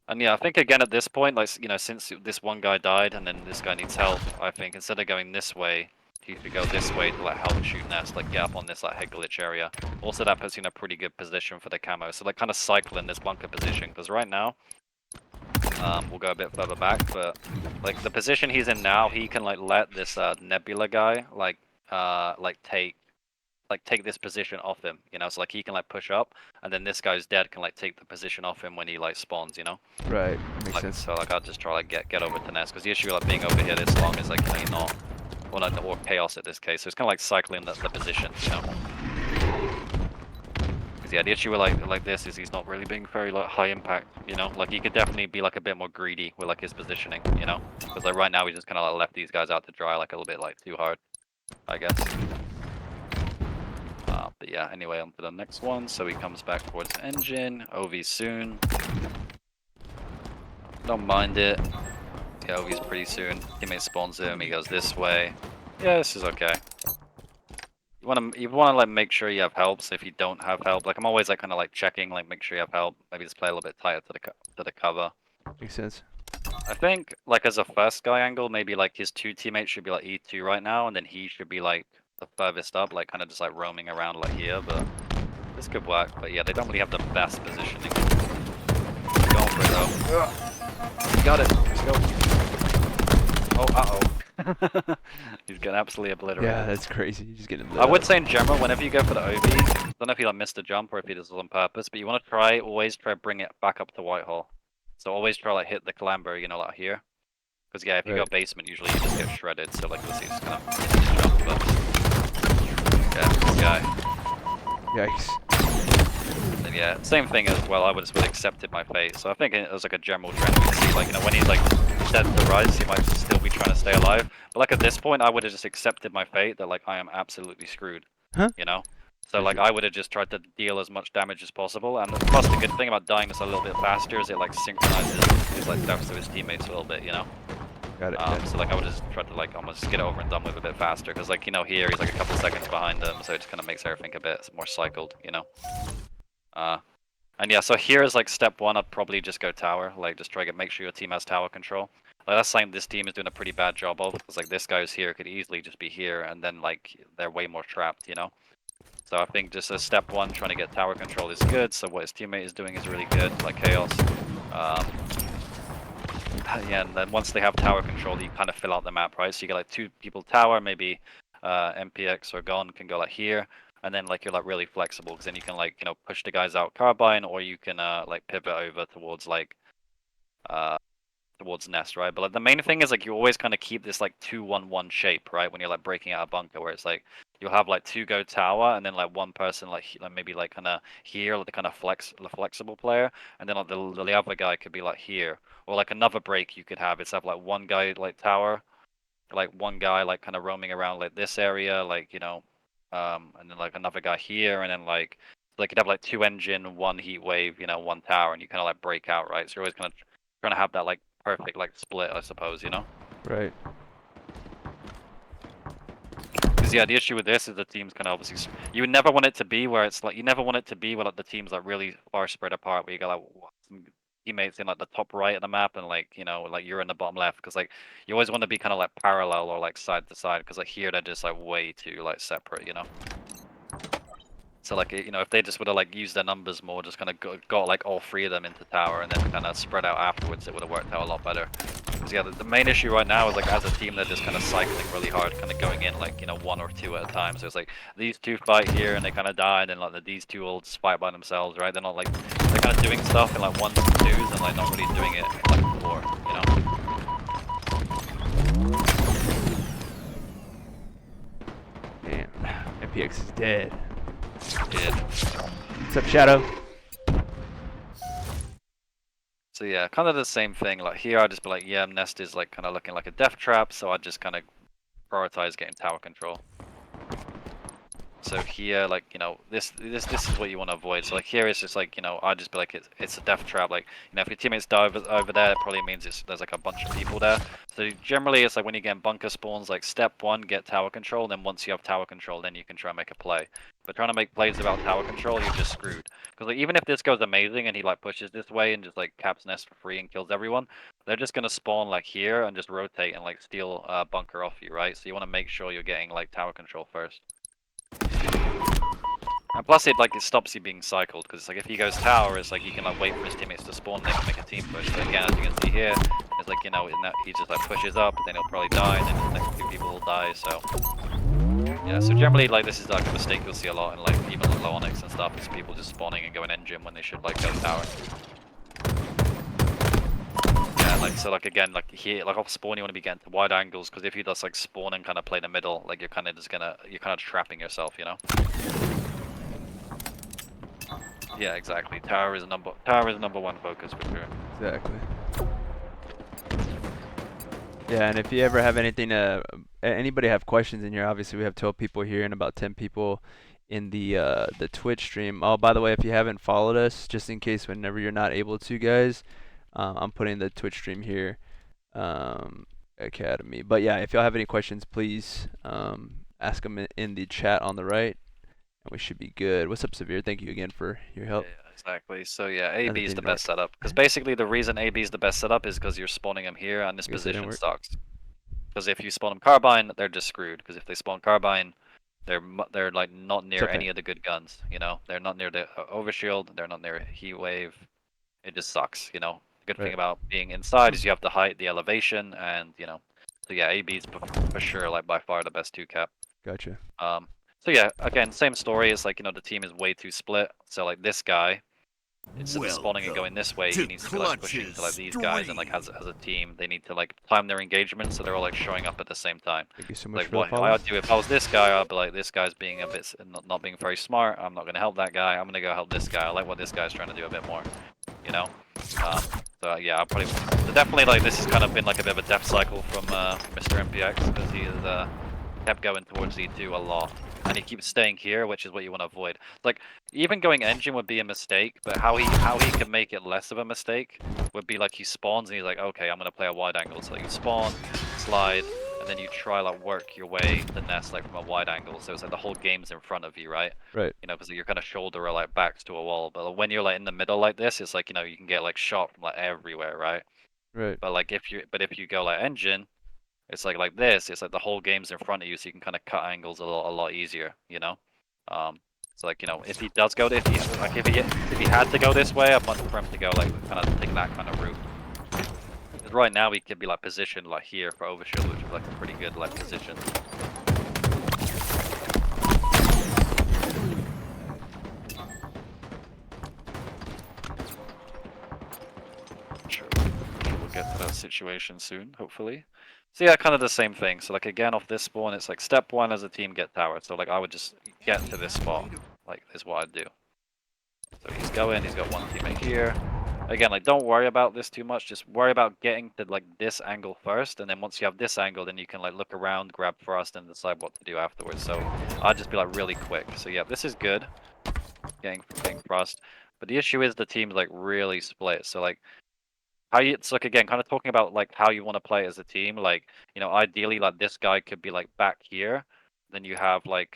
And yeah, I think again at this point, like, you know, since this one guy died and then this guy needs help, I think instead of going this way, he should go this way to like help shoot nest, like get up on this like head glitch area. Also, that puts you in a pretty good position for the camo. So like kind of cycle in this bunker position, because right now, we'll go a bit further back, but like the position he's in now, he can like let this Nebula guy take this position off him, you know, so like he can like push up, and then this guy's dead can like take the position off him when he like spawns, you know. Right, makes Like, sense. so like I'll just try like get over to nest, because the issue like being over here this long is like, you know, you're not, well, not, or chaos at this case, so it's kind of like cycling the positions, you know. Because yeah, the issue with like this is he's not really being very like high impact, you know. Like he could definitely be like a bit more greedy with like his positioning, you know. Because like right now we just kind of like left these guys out to dry like a little bit like too hard, I guess. But yeah, anyway, on to the next one. So he comes back towards engine. OV soon. Don't mind it. Yeah, OV's pretty soon. Teammate spawns him. He goes this way. Yeah, this is okay. You wanna like make sure you have help. So if you don't have help, like I'm always like kind of like checking, like make sure you have help. Maybe just play a little bit tighter to the cover. Makes sense. I think like as a first guy angle, maybe like his 2 teammates should be like E2 right now, and then he should be like the furthest up, like kind of just like roaming around like here. But this could work. But yeah, they don't really have the best positioning. Going for it though. You got it. Let's go. Oh, uh-oh. He's getting absolutely obliterated. Yeah, that's crazy. You just getting. I would say in general, whenever you go for the OB, I don't know if you like missed a jump or if he does it on purpose, but you want to always try bring it back up to Whitehall. So always try like hit the clamber, you know, like here. Because yeah, if you go basement, usually you just get shredded. So like, let's see, just kind of jump, but yeah, this guy. Yikes. And yeah, same thing as well. I would have accepted my fate. So I think it was like a general trend we see. Like, you know, when he's like dead to rise, he might still be trying to stay alive. But like at this point, I would have just accepted my fate that like I am absolutely screwed. Huh? You know. So like I would have just tried to deal as much damage as possible. And plus the good thing about dying just a little bit faster is it like synchronizes his like deaths to his teammates a little bit. You know. Got it. So like I would just try to like almost get it over and done with a bit faster, because like, you know, here he's like a couple seconds behind them, so it just kind of makes everything a bit more cycled, you know. And yeah, so here is like step one. I'd probably just go tower, like just try to make sure your team has tower control. Like that's something this team is doing a pretty bad job of, because like this guy's here could easily just be here, and then like they're way more trapped, you know. So I think just as step one, trying to get tower control is good. So what his teammate is doing is really good, like chaos. Yeah, and then once they have tower control, you kind of fill out the map, right? So you get like 2 people tower, maybe MPX or Gon can go like here, and then like you're like really flexible, because then you can like, you know, push the guys out carbine, or you can like pivot over towards like towards nest, right? But like the main thing is like you always kind of keep this like 2-1-1 shape, right? When you're like breaking out a bunker, where it's like you'll have like 2 go tower, and then like one person like maybe like kind of here, like the kind of flexible player, and then like the other guy could be like here, or like another break you could have is have like one guy like tower, like one guy like kind of roaming around like this area, like, you know, and then like another guy here, and then like you could have like 2 engine, 1 heat wave, you know, 1 tower, and you kind of like break out, right? So you're always kind of trying to have that like perfect like split, I suppose, you know. Right. Because yeah, the issue with this is the teams kind of obviously you would never want it to be where it's like you never want it to be where like the teams like really far spread apart where you got like some teammates in like the top right of the map and like you know like you're in the bottom left because like you always want to be kind of like parallel or like side to side because like here they're just like way too like separate, you know. So like you know if they just would have like used their numbers more, just kind of got like all three of them into tower and then kind of spread out afterwards, it would have worked out a lot better. Because yeah, the main issue right now is like as a team they're just kind of cycling really hard, kind of going in like you know 1 or 2 at a time. So it's like these two fight here and they kind of die, and then like these two will just fight by themselves, right? They're not like they're kind of doing stuff in like 1s and 2s and like not really doing it like before, you know. Damn. MPX is dead. Yeah. What's up, Shadow? So yeah, kind of the same thing. Like here, I'd just be like, yeah, Nest is like kind of looking like a death trap, so I'd just kind of prioritize getting tower control. So here, like you know, this is what you want to avoid. So like here, it's just like you know, I'd just be like, it's a death trap. Like you know, if your teammates die over there, it probably means there's like a bunch of people there. So generally, it's like when you get bunker spawns, like step 1, get tower control. Then once you have tower control, then you can try and make a play. But trying to make plays without tower control, you're just screwed. Because like even if this goes amazing and he like pushes this way and just like caps Nest for free and kills everyone, they're just gonna spawn like here and just rotate and like steal bunker off you, right? So you want to make sure you're getting like tower control first. And plus it stops you being cycled because it's like if he goes tower, it's like you can like wait for his teammates to spawn and they can make a team push. But again, as you can see here, it's like you know he just like pushes up, then he'll probably die, and then the next 2 people will die. So yeah, so generally like this is like a mistake you'll see a lot in like even like low Onyx and stuff. Is people just spawning and going engine when they should like go tower. Yeah, like so like again like here like off spawn you want to be getting to wide angles because if you just like spawn and kind of play the middle, like you're kind of trapping yourself, you know. Yeah, exactly. Tower is number 1 focus for sure. Exactly. Yeah, and if you ever have anything anybody have questions in here, obviously we have 12 people here and about 10 people in the Twitch stream. Oh, by the way, if you haven't followed us, just in case whenever you're not able to, guys, I'm putting the Twitch stream here, Academy. But yeah, if y'all have any questions, please ask them in the chat on the right, and we should be good. What's up, Severe? Thank you again for your help. Yeah, exactly. So yeah, AB is the North. best setup because basically the reason AB is the best setup is because you're spawning them here and this Guess that didn't position work. sucks. Because if you spawn them carbine, they're just screwed. Because if they spawn carbine, they're like not near okay. any of the good guns. You know, they're not near the overshield. They're not near heat wave. It just sucks. You know, the good thing Right. about being inside is you have the height, the elevation, and you know. So yeah, AB is for sure like by far the best 2 cap. Gotcha. So yeah, again, same story. It's like you know the team is way too split. So like this guy, instead of spawning and going this way, he needs to be like pushing to like these guys, and like as a team, they need to like time their engagement so they're all like showing up at the same time. Thank you so much Like for what the I follows. would do if I was this guy, I'd be like, this guy's being a bit not being very smart. I'm not gonna help that guy. I'm gonna go help this guy. I like what this guy's trying to do a bit more, you know. So yeah, I'll probably so definitely like this has kind of been like a bit of a death cycle from Mr. MPX because he has kept going towards E2 a lot. And he keeps staying here, which is what you want to avoid. Like, even going engine would be a mistake, but how he can make it less of a mistake would be like he spawns and he's like, okay, I'm gonna play a wide angle. So you spawn, slide, and then you try like work your way to the nest like from a wide angle. So it's like the whole game's in front of you, right? Right. You know, because you're kind of shoulder or like backs to a wall. But when you're like in the middle like this, it's like you know you can get like shot from like everywhere, right? Right. But like if you go like engine, it's like this. It's like the whole game's in front of you, so you can kind of cut angles a lot easier, you know. So like you know, if he does go, if he had to go this way, I'd want for him to go like kind of take that kind of route. Because right now he could be like positioned like here for overshield, which is like a pretty good like position. Sure, we'll get to that situation soon, hopefully. So yeah, kind of the same thing. So like again off this spawn, it's like step 1 as a team get tower. So like I would just get to this spot, like is what I'd do. So he's going, he's got one teammate here. Again, like don't worry about this too much, just worry about getting to like this angle first, and then once you have this angle, then you can like look around, grab thrust, and decide what to do afterwards. So I'd just be like really quick. So yeah, this is good, getting thrust. But the issue is the team's like really split. So like how you it's like again kind of talking about like how you want to play as a team. Like ideally like this guy could be like back here, then you have like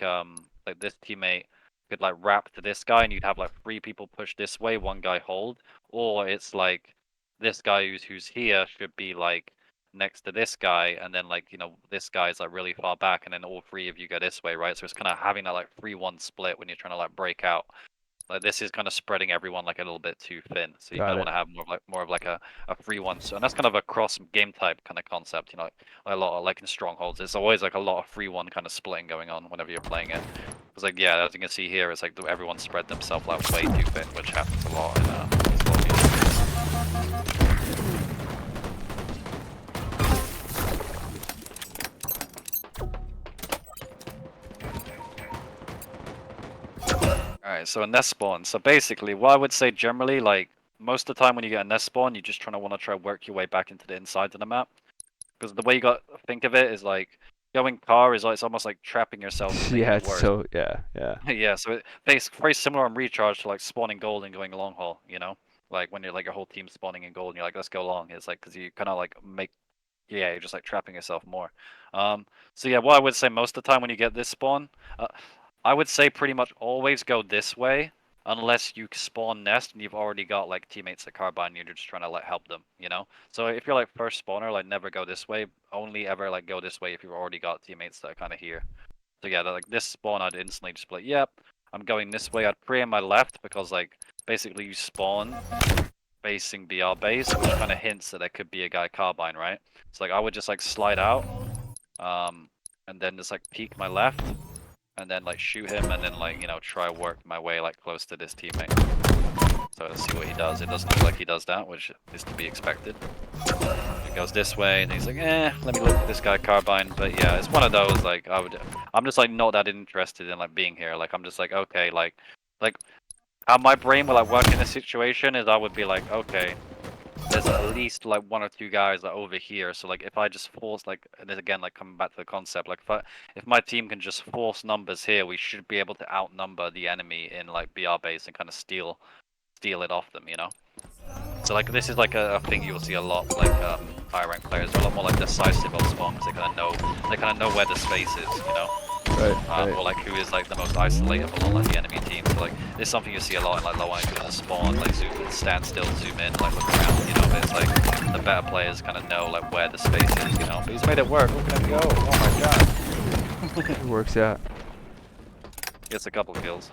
this teammate could like wrap to this guy, and you'd have like three people push this way, one guy hold, or it's like this guy who's here should be like next to this guy, and then like this guy's like really far back, and then all three of you go this way, right? So it's kind of having that like 3-1 split when you're trying to like break out. Like this is kind of spreading everyone like a little bit too thin, so you kind Got of it. want to have more of like a 3-1. So and that's kind of a cross game type kind of concept, like a lot of like in strongholds. There's always like a lot of 3-1 kind of splitting going on whenever you're playing it. It's like yeah, as you can see here, it's like everyone spread themselves like way too thin, which happens a lot in these lobbies. Alright, so a nest spawn. So basically, what I would say generally, like, most of the time when you get a nest spawn, you're just trying to want to try work your way back into the inside of the map. Because the way you got to think of it is like, going car is like, it's almost like trapping yourself and making Yeah, it it's worse. so yeah, yeah. Yeah, so it's very similar on recharge to like spawning gold and going long haul, Like when you're like your whole team spawning in gold and you're like, let's go long. It's like, because you kind of like yeah, you're just like trapping yourself more. So yeah, what I would say most of the time when you get this spawn, I would say pretty much always go this way, unless you spawn nest and you've already got like teammates at carbine and you're just trying to like help them. So if you're like first spawner, like never go this way. Only ever like go this way if you've already got teammates that are kind of here. So yeah, like this spawn, I'd instantly just be like, yep, I'm going this way. I'd pre-aim my left because like basically you spawn facing BR base, which kind of hints that there could be a guy carbine, right? So like I would just like slide out, and then just like peek my left, and then like shoot him, and then like try work my way like close to this teammate. So let's see what he does. It doesn't look like he does that, which is to be expected. He goes this way, and he's like, let me look at this guy carbine. But yeah, it's one of those like I'm just like not that interested in like being here. Like I'm just like okay, like how my brain will like work in this situation is I would be like okay, there's at least like one or two guys like over here. So like if I just force like, and then again like coming back to the concept, like if my team can just force numbers here, we should be able to outnumber the enemy in like BR base and kind of steal it off them. So like this is like a thing you'll see a lot like higher rank players are a lot more like decisive on spawns. They kind of know where the space is. Right. Or like who is like the most isolatable on like the enemy team. So like this is something you see a lot in like low IQ in the spawn, like stand still, zoom in, like look around, but it's like the better players kind of know like where the space is. But he's made it work. Look at him go! Oh my god! It works out. Gets a couple kills.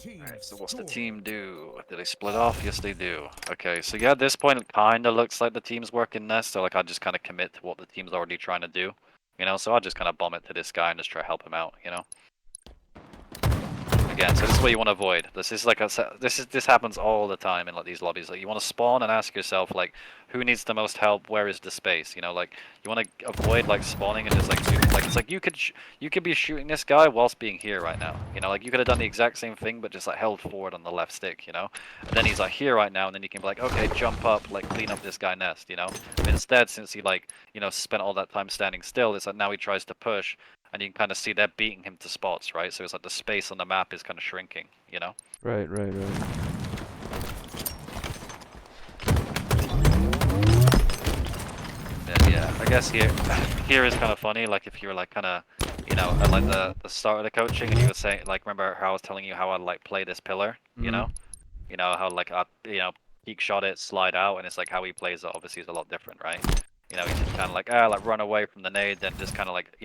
Alright, so what's the team do? Do they split off? Yes, they do. Okay, so yeah, at this point it kind of looks like the team's working nest, so like I just kind of commit to what the team's already trying to do. So I'll just kind of bomb it to this guy and just try to help him out. Again, so this is what you want to avoid. This is like this happens all the time in like these lobbies. Like you want to spawn and ask yourself like, who needs the most help? Where is the space? Like you want to avoid like spawning and just like like it's like you could be shooting this guy whilst being here right now. Like you could have done the exact same thing but just like held forward on the left stick. And then he's like here right now, and then you can be like, okay, jump up, like clean up this guy nest. But instead, since he like spent all that time standing still, it's like now he tries to push. And you can kind of see they're beating him to spots, right? So it's like the space on the map is kind of shrinking. Right. Yeah, I guess here is kind of funny. Like if you're like kind of, at like the start of the coaching, and you were saying like, remember how I was telling you how I'd like play this pillar, how like I peak shot it, slide out, and it's like how he plays it obviously is a lot different, right? He's just kind of like like run away from the nade, then just kind of like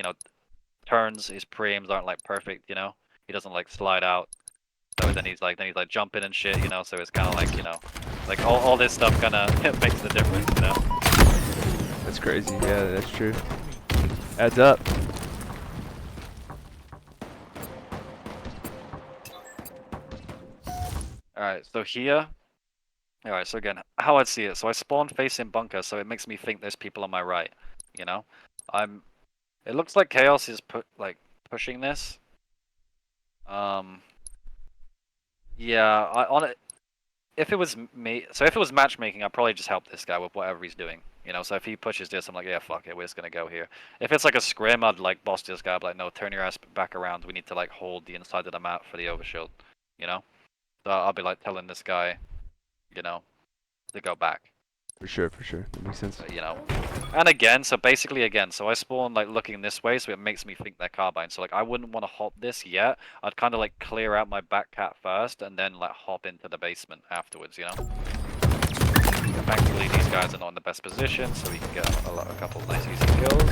turns. His pre-aims aren't like perfect, he doesn't like slide out. So then he's like jumping and shit, so it's kind of like like all this stuff kind of makes the difference. That's crazy. Yeah, that's true. Adds up. Alright, so here. Alright, so again, how I'd see it. So I spawn facing bunker, so it makes me think there's people on my right. It looks like Chaos is pushing this. Yeah, on it. If it was me, so if it was matchmaking, I'd probably just help this guy with whatever he's doing. So if he pushes this, I'm like, yeah, fuck it, we're just gonna go here. If it's like a scrim, I'd like boss this guy, I'd be like, no, turn your ass back around. We need to like hold the inside of the map for the overshield. So I'll be like telling this guy, you know, to go back. For sure, that makes sense. You know, and again, so basically again, so I spawn like looking this way, so it makes me think they're carbine. So like I wouldn't want to hop this yet. I'd kind of like clear out my back cat first, and then like hop into the basement afterwards. You know. Thankfully, these guys are not in the best position, so we can get a couple of nice easy kills.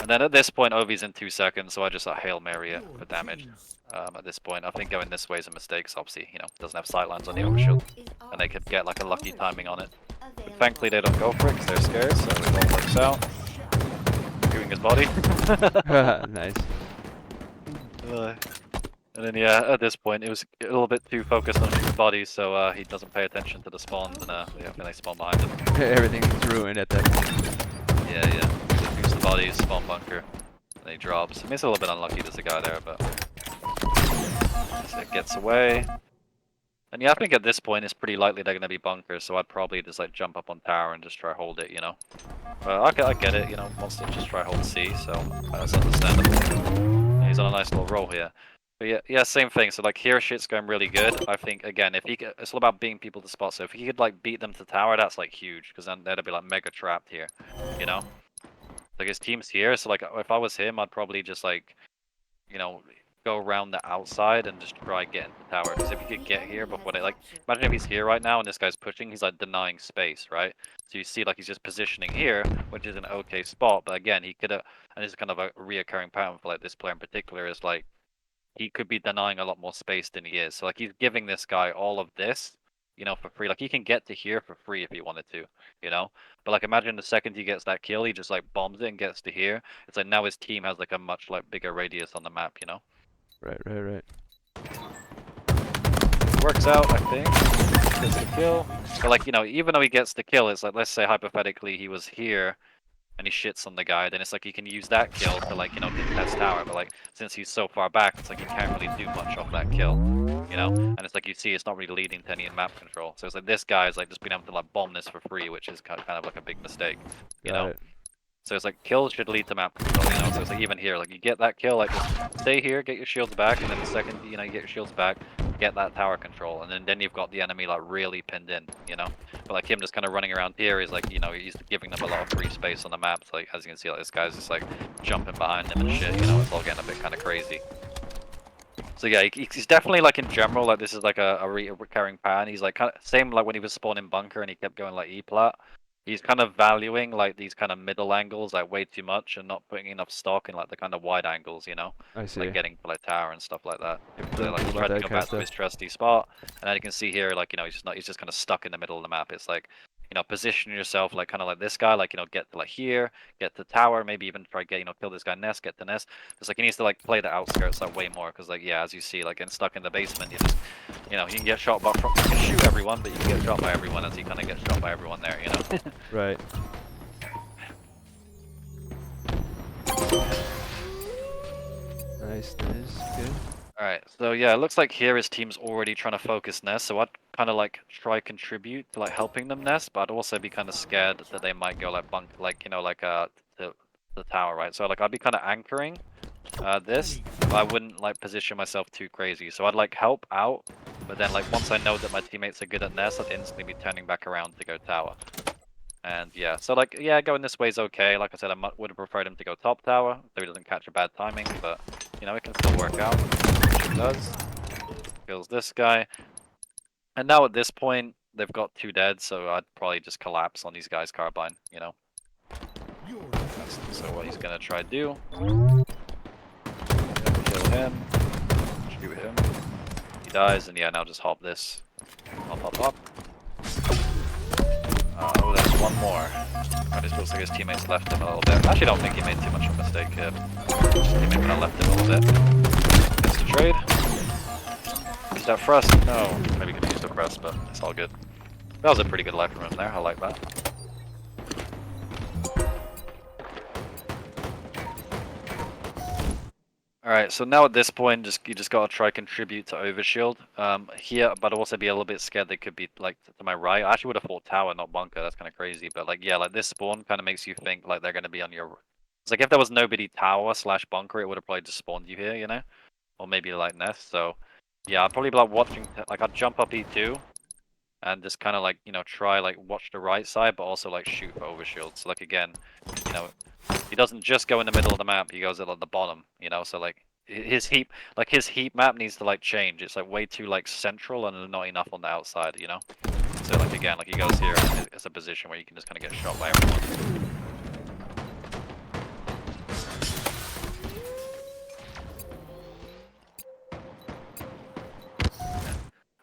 And then at this point, Ovi's in 2 seconds, so I just like Hail Mary it for damage. At this point, I think going this way is a mistake, 'cause obviously, you know, doesn't have sightlines on the overshield, and they could get like a lucky timing on it. But thankfully, they don't go for it because they're scared, so it all works out. Doing his body. Nice. And then yeah, at this point, it was a little bit too focused on his body, so he doesn't pay attention to the spawns, and yeah, then they spawn behind him. Everything's ruined at that point. Yeah. Use the body, spawn bunker, and he drops. I mean, it's a little bit unlucky there's a guy there, but it gets away. And yeah, I think at this point it's pretty likely they're going to be bunkers, so I'd probably just like jump up on tower and just try hold it, you know. But I get it, you know, wants to just try hold C, so that's understandable. He's on a nice little roll here. But yeah, same thing. So like here, shit's going really good. I think again, if he could, it's all about beating people to spot. So if he could like beat them to tower, that's like huge, because then they'd be like mega trapped here, you know. Like his team's here, so like if I was him, I'd probably just like, you know, go around the outside and just try getting the tower. Because if he could get here before they like, imagine if he's here right now and this guy's pushing, he's like denying space, right? So you see like he's just positioning here, which is an okay spot. But again, he could have, and this is kind of a reoccurring pattern for like this player in particular, is like he could be denying a lot more space than he is. So like he's giving this guy all of this, you know, for free. Like he can get to here for free if he wanted to, you know. But like imagine the second he gets that kill, he just like bombs it and gets to here. It's like now his team has like a much like bigger radius on the map, you know. Right. Works out, I think. Gets the kill. But like, you know, even though he gets the kill, it's like, let's say hypothetically he was here and he shits on the guy, then it's like he can use that kill to like, you know, contest tower. But like, since he's so far back, it's like he can't really do much off that kill, you know. And it's like you see, it's not really leading to any map control. So it's like this guy is like just being able to like bomb this for free, which is kind of like a big mistake, you know. So it's like kills should lead to map control, you know. So it's like even here, like you get that kill, like just stay here, get your shields back, and then the second you know you get your shields back, get that tower control, and then you've got the enemy like really pinned in, you know. But like him just kind of running around here is like, you know, he's giving them a lot of free space on the map. So like as you can see, like this guy's just like jumping behind him and shit, you know. It's all getting a bit kind of crazy. So yeah, he's definitely like in general, like this is like a recurring pattern. He's like kind of same like when he was spawning bunker and he kept going like E-plat. He's kind of valuing like these kind of middle angles like way too much and not putting enough stock in like the kind of wide angles, you know, I see. like getting like tower and stuff like that. Don't Like know he's about trying to that go kind of back to his trusty spot, and then you can see here like, you know, he's just kind of stuck in the middle of the map. It's like, you know, position yourself like kind of like this guy, like, you know, get to like here, get to tower, maybe even try get, you know, kill this guy nest, get to nest. It's like he needs to like play the outskirts like way more, because like yeah, as you see, like getting stuck in the basement, you just, you know, you can get shot by, you can shoot everyone, but you can get shot by everyone as he kind of gets shot by everyone there, you know. Right. Nice, good. Alright, so yeah, it looks like here his team's already trying to focus nest, so I'd kind of like try contribute to like helping them nest, but I'd also be kind of scared that they might go like bunk, like, you know, like to the tower, right? So like I'd be kind of anchoring this, but I wouldn't like position myself too crazy. So I'd like help out, but then like once I know that my teammates are good at nest, I'd instantly be turning back around to go tower. And yeah, so like, yeah, going this way is okay. Like I said, I would have preferred him to go top tower, so he doesn't catch a bad timing, but, you know, it can still work out, which it does. Kills this guy. And now at this point, they've got 2 dead, so I'd probably just collapse on these guys' carbine, you know. So what he's gonna try to do. Kill him. Shoot him. He dies, and yeah, now just hop this. Hop. Oh, there's one more. Alright, it looks like his teammates left him a little bit. I actually don't think he made too much of a mistake here. His teammate kind of left him a little bit. Gets the trade. Use that thrust? No. Maybe could use the thrust, but it's all good. That was a pretty good life from him there. I like that. Alright, so now at this point, you just gotta try contribute to overshield here, but also be a little bit scared they could be like to my right. I actually would have thought tower, not bunker. That's kind of crazy, but like yeah, like this spawn kind of makes you think like they're gonna be on your. It's like if there was nobody tower / bunker, it would have probably just spawned you here, you know, or maybe like nest. So yeah, I'd probably be like watching. Like I'd jump up E2 and just kind of like, you know, try like watch the right side, but also like shoot for overshield. So like again, you know, he doesn't just go in the middle of the map, he goes at like, the bottom, you know, so like his heat map needs to like change. It's like way too like central and not enough on the outside, you know. So like again, like he goes here, and it's a position where you can just kind of get shot by everyone.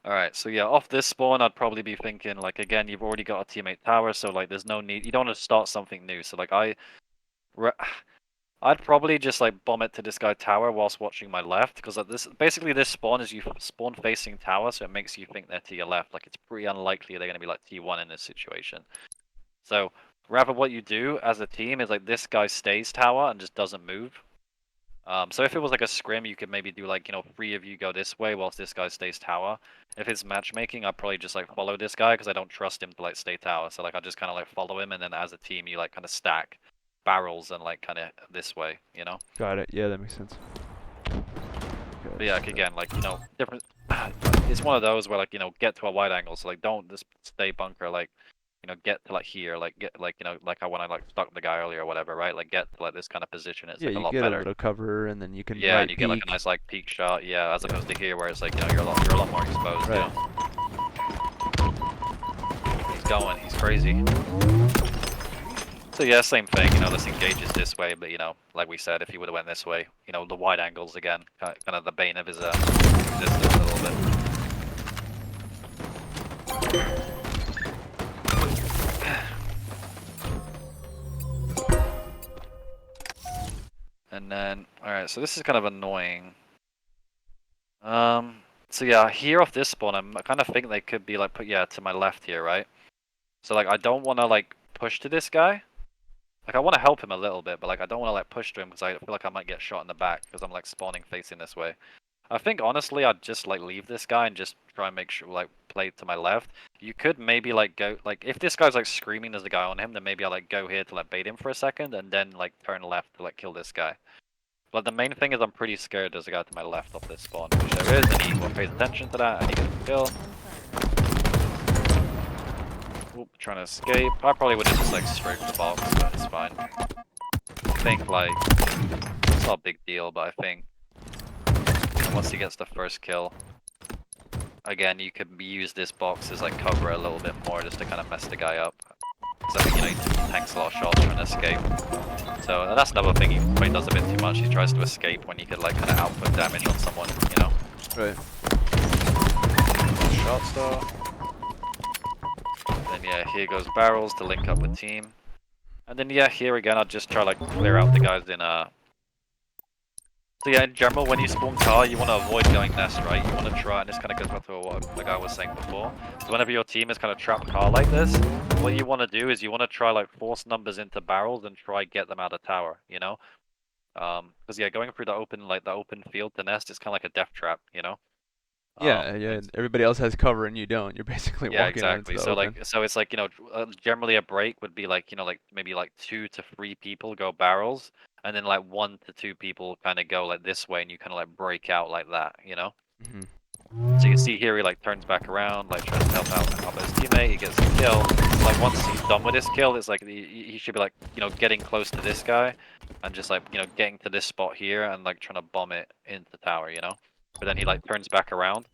Alright, so yeah, off this spawn, I'd probably be thinking, like, again, you've already got a teammate tower, so, like, there's no need, you don't want to start something new, so, like, I'd probably just, like, bomb it to this guy tower whilst watching my left, because basically this spawn is you spawn facing tower, so it makes you think they're to your left, like, it's pretty unlikely they're going to be, like, T1 in this situation. So, rather what you do as a team is, like, this guy stays tower and just doesn't move. So if it was like a scrim, you could maybe do like, you know, 3 of you go this way whilst this guy stays tower. If it's matchmaking, I'd probably just like follow this guy because I don't trust him to like stay tower. So like I just kind of like follow him, and then as a team you like kind of stack barrels and like kind of this way, you know? Got it. Yeah, that makes sense. But yeah, like, again, like, you know, different. It's one of those where like, you know, get to a wide angle. So like don't just stay bunker, like, you know, get to like here, like get like, you know, like when I like stuck the guy earlier or whatever, right? Like get to like this kind of position. It's Yeah, like a you lot get a better. little cover, and then you can Yeah, and right you get like peek. a nice like peak shot, yeah, as opposed to here where it's like, you know, you're a lot more exposed, Right. you know. He's going, he's crazy. So yeah, same thing, you know, this engages this way, but you know, like we said, if he would have went this way, you know, the wide angles again, kind of the bane of his existence a little bit. And then, alright, so this is kind of annoying. So yeah, here off this spawn, I kind of think they could be like put, yeah, to my left here, right? So like, I don't want to like push to this guy. Like, I want to help him a little bit, but like, I don't want to like push to him because I feel like I might get shot in the back because I'm like spawning facing this way. I think honestly, I'd just like leave this guy and just try and make sure like play to my left. You could maybe like go like if this guy's like screaming there's a guy on him, then maybe I like go here to like bait him for a second and then like turn left to like kill this guy. But the main thing is I'm pretty scared there's a guy to my left off this spawn, which there is, and he pays attention to that and he gets a kill. Oop, trying to escape. I probably would have just like strafed the box, but it's fine. I think like it's not a big deal, but I think once he gets the first kill, again you could use this box as like cover a little bit more just to kind of mess the guy up. So I think, you know, he tanks a lot of shots trying to escape. So that's another thing he probably does a bit too much. He tries to escape when he could like kind of output damage on someone, you know. Right. Shot star. Then yeah, here goes barrels to link up with team. And then yeah, here again I'll just try like clear out the guys in So yeah, in general, when you spawn car, you want to avoid going nest, right? You want to try, and this kind of goes back to what the guy was saying before. So whenever your team is kind of trapped car like this, what you want to do is you want to try like force numbers into barrels and try get them out of tower, you know? Because yeah, going through the open field to nest is kind of like a death trap, you know? Yeah, yeah. It's- Everybody else has cover and you don't. You're basically yeah, walking out into exactly. the So open. like, so it's like, you know, generally a break would be like, you know, like maybe like 2 to 3 people go barrels, and then like 1 to 2 people kind of go like this way, and you kind of like break out like that, you know? Hmm. So you can see here he like turns back around, like tries to help his teammate, he gets the kill. Like once he's done with his kill, it's like he should be like, you know, getting close to this guy, and just like, you know, getting to this spot here and like trying to bomb it into the tower, you know? But then he like turns back around.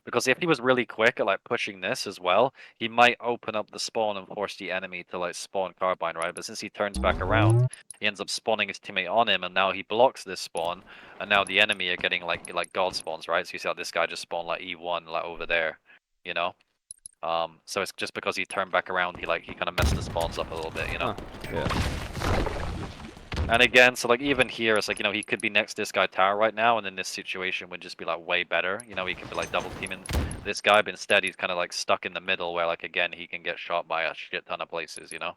Because if he was really quick at like pushing this as well, he might open up the spawn and force the enemy to like spawn carbine, right? But since he turns back around, he ends up spawning his teammate on him, and now he blocks this spawn, and now the enemy are getting like god spawns, right? So you see how this guy just spawned like E1 like over there, you know? So it's just because he turned back around, he kind of messed the spawns up a little bit, you know? Huh. Yeah. And again, so like even here, it's like, you know, he could be next to this guy tower right now, and then this situation would just be like way better. You know, he could be like double teaming this guy, but instead he's kind of like stuck in the middle where like again he can get shot by a shit ton of places, you know.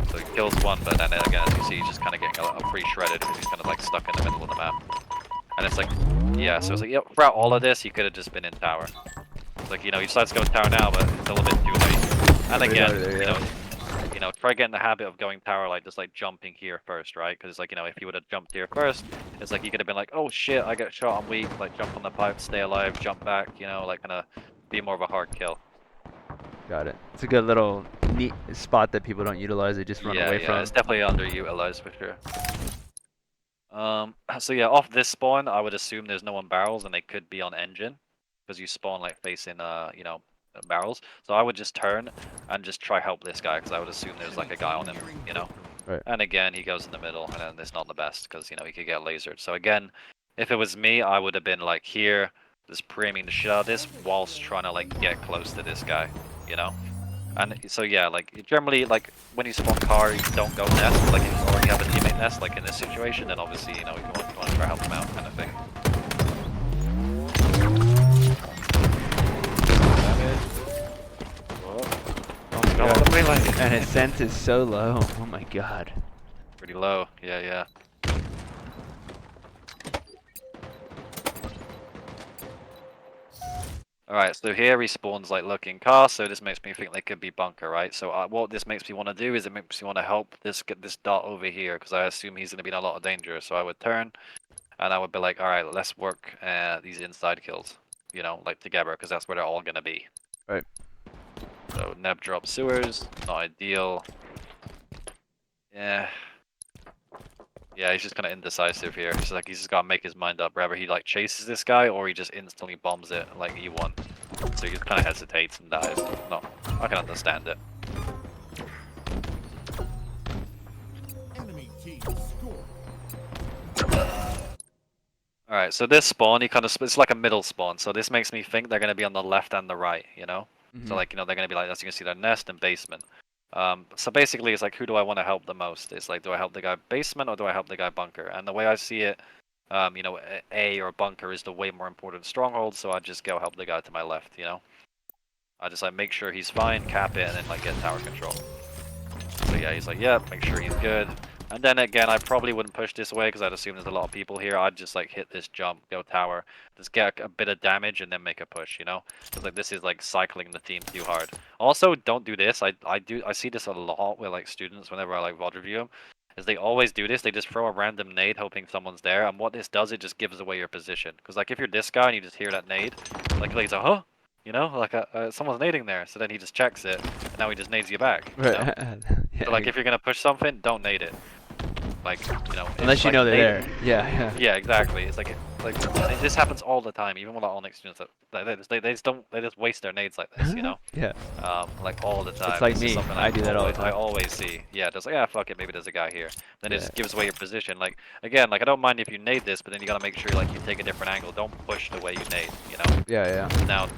So he kills one, but then again, as you see, he's just kind of getting a pretty shredded because he's kind of like stuck in the middle of the map. And it's like, yeah, so it's like, yeah, throughout all of this, he could have just been in tower. It's like, you know, he decides to go tower now, but it's a little bit too late. And Right again, out of there, you yeah. know, you know, try getting the habit of going tower, like just like jumping here first, right? Because like, you know, if you would have jumped here first, it's like you could have been like, oh shit, I get shot, I'm weak, like jump on the pipe, stay alive, jump back, you know, like kind of be more of a hard kill. Got it. It's a good little neat spot that people don't utilize. They just run Yeah, away yeah, from. it's definitely underutilized for sure. So yeah, off this spawn, I would assume there's no one barrels, and they could be on engine, because you spawn like facing, you know, barrels. So I would just turn and just try help this guy, because I would assume there's like a guy on him, you know. Right. And again, he goes in the middle, and then it's not the best, because you know he could get lasered. So again, if it was me, I would have been like here, just pre-aiming the shit out of this, whilst trying to like get close to this guy, you know. And so yeah, like generally, like when you spawn car, you don't go nest. But, like if you already have a teammate nest, like in this situation, then obviously you know you want to try help them out, kind of thing. Oh my god. And his sense is so low. Oh my god. Pretty low. Yeah, yeah. Alright, so here he spawns like looking car, so this makes me think they could be bunker, right? So what this makes me want to do is it makes me want to help get this dot over here, because I assume he's going to be in a lot of danger. So I would turn, and I would be like, alright, let's work these inside kills, you know, like together, because that's where they're all going to be. Right. So Neb drop sewers, not ideal. Yeah. Yeah, he's just kind of indecisive here. He's like, he's just got to make his mind up. Whether he like chases this guy or he just instantly bombs it like E1. So he just kind of hesitates and dies. No, I can understand it. Alright, so this spawn, he kind of, it's like a middle spawn. So this makes me think they're going to be on the left and the right, you know? So like, you know, they're going to be like, as you can see, their nest and basement. So basically, it's like, who do I want to help the most? It's like, do I help the guy basement or do I help the guy bunker? And the way I see it, you know, A or bunker is the way more important stronghold, so I just go help the guy to my left, you know? I just like make sure he's fine, cap it, and then like get tower control. So yeah, he's like, yeah, make sure he's good. And then again, I probably wouldn't push this way because I'd assume there's a lot of people here. I'd just like hit this jump, go tower, just get a bit of damage, and then make a push, you know? Because like this is like cycling the team too hard. Also, don't do this. I see this a lot with like students whenever I like VOD review them. Is they always do this. They just throw a random nade hoping someone's there. And what this does, it just gives away your position. Because like if you're this guy and you just hear that nade, like he's like, huh? You know, like someone's nading there. So then he just checks it, and now he just nades you back. You know? Yeah, So like if you're gonna push something, don't nade it. Like, you know, unless you like know they're nade there. Yeah. yeah, exactly. It's like this happens all the time, even with our Onyx students. They just waste their nades like this, you know. Yeah. Like all the time. It's like This is me. something I do that all the time. I always see. Yeah, just like, yeah, fuck it, maybe there's a guy here. Then it Yeah. just gives away your position. Like again, like I don't mind if you nade this, but then you gotta make sure like you take a different angle. Don't push the way you nade, you know. Yeah.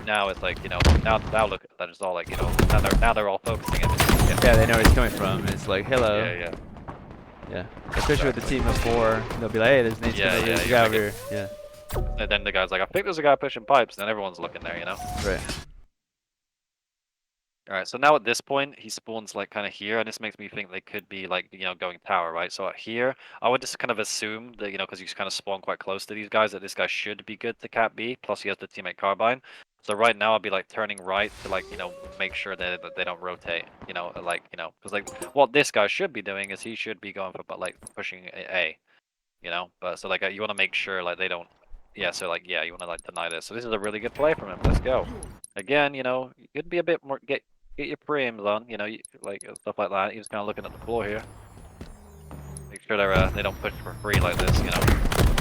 Now it's like, you know, now look, that is all like, you know, now they're all focusing at this. Yeah, they know where it's coming from. It's like, hello. Yeah. Yeah. Especially with the team of 4, they'll be like, hey, there's Nate's Yeah, there's a yeah, guy you're over here. Yeah. And then the guy's like, I think there's a guy pushing pipes, and then everyone's looking there, you know. Right. Alright, so now at this point, he spawns like kind of here, and this makes me think they could be like, you know, going tower, right? So here, I would just kind of assume that, you know, because you kind of spawn quite close to these guys, that this guy should be good to cap B, plus he has the teammate carbine. So right now, I'd be like turning right to like, you know, make sure that they don't rotate, you know, like, you know, because like what this guy should be doing is he should be going for, but like pushing A, you know, but so like you want to make sure like they don't, yeah, so like, yeah, you want to like deny this. So this is a really good play from him. Let's go. Again, you know, you could be a bit more, get your preaims on, you know, like stuff like that. He's kind of looking at the floor here. Make sure they don't push for free like this, you know.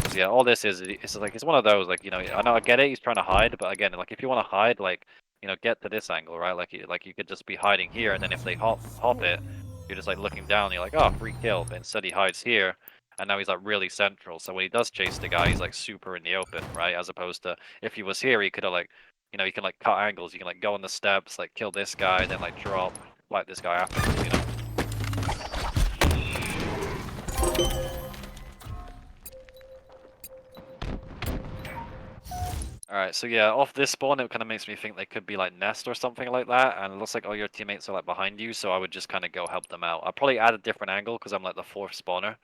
So yeah, all this is, it's like, it's one of those, like, you know, I know I get it, he's trying to hide, but again, like if you want to hide, like, you know, get to this angle, right? Like you could just be hiding here, and then if they hop it, you're just like looking down, you're like, oh, free kill. But instead he hides here, and now he's like really central. So when he does chase the guy, he's like super in the open, right? As opposed to if he was here, he could have like, you know, you can like cut angles. You can like go on the steps, like kill this guy, then like drop, light this guy afterwards, you know. Alright, so yeah, off this spawn, it kind of makes me think they could be like nest or something like that, and it looks like all your teammates are like behind you, so I would just kind of go help them out. I'd probably add a different angle because I'm like the 4th spawner.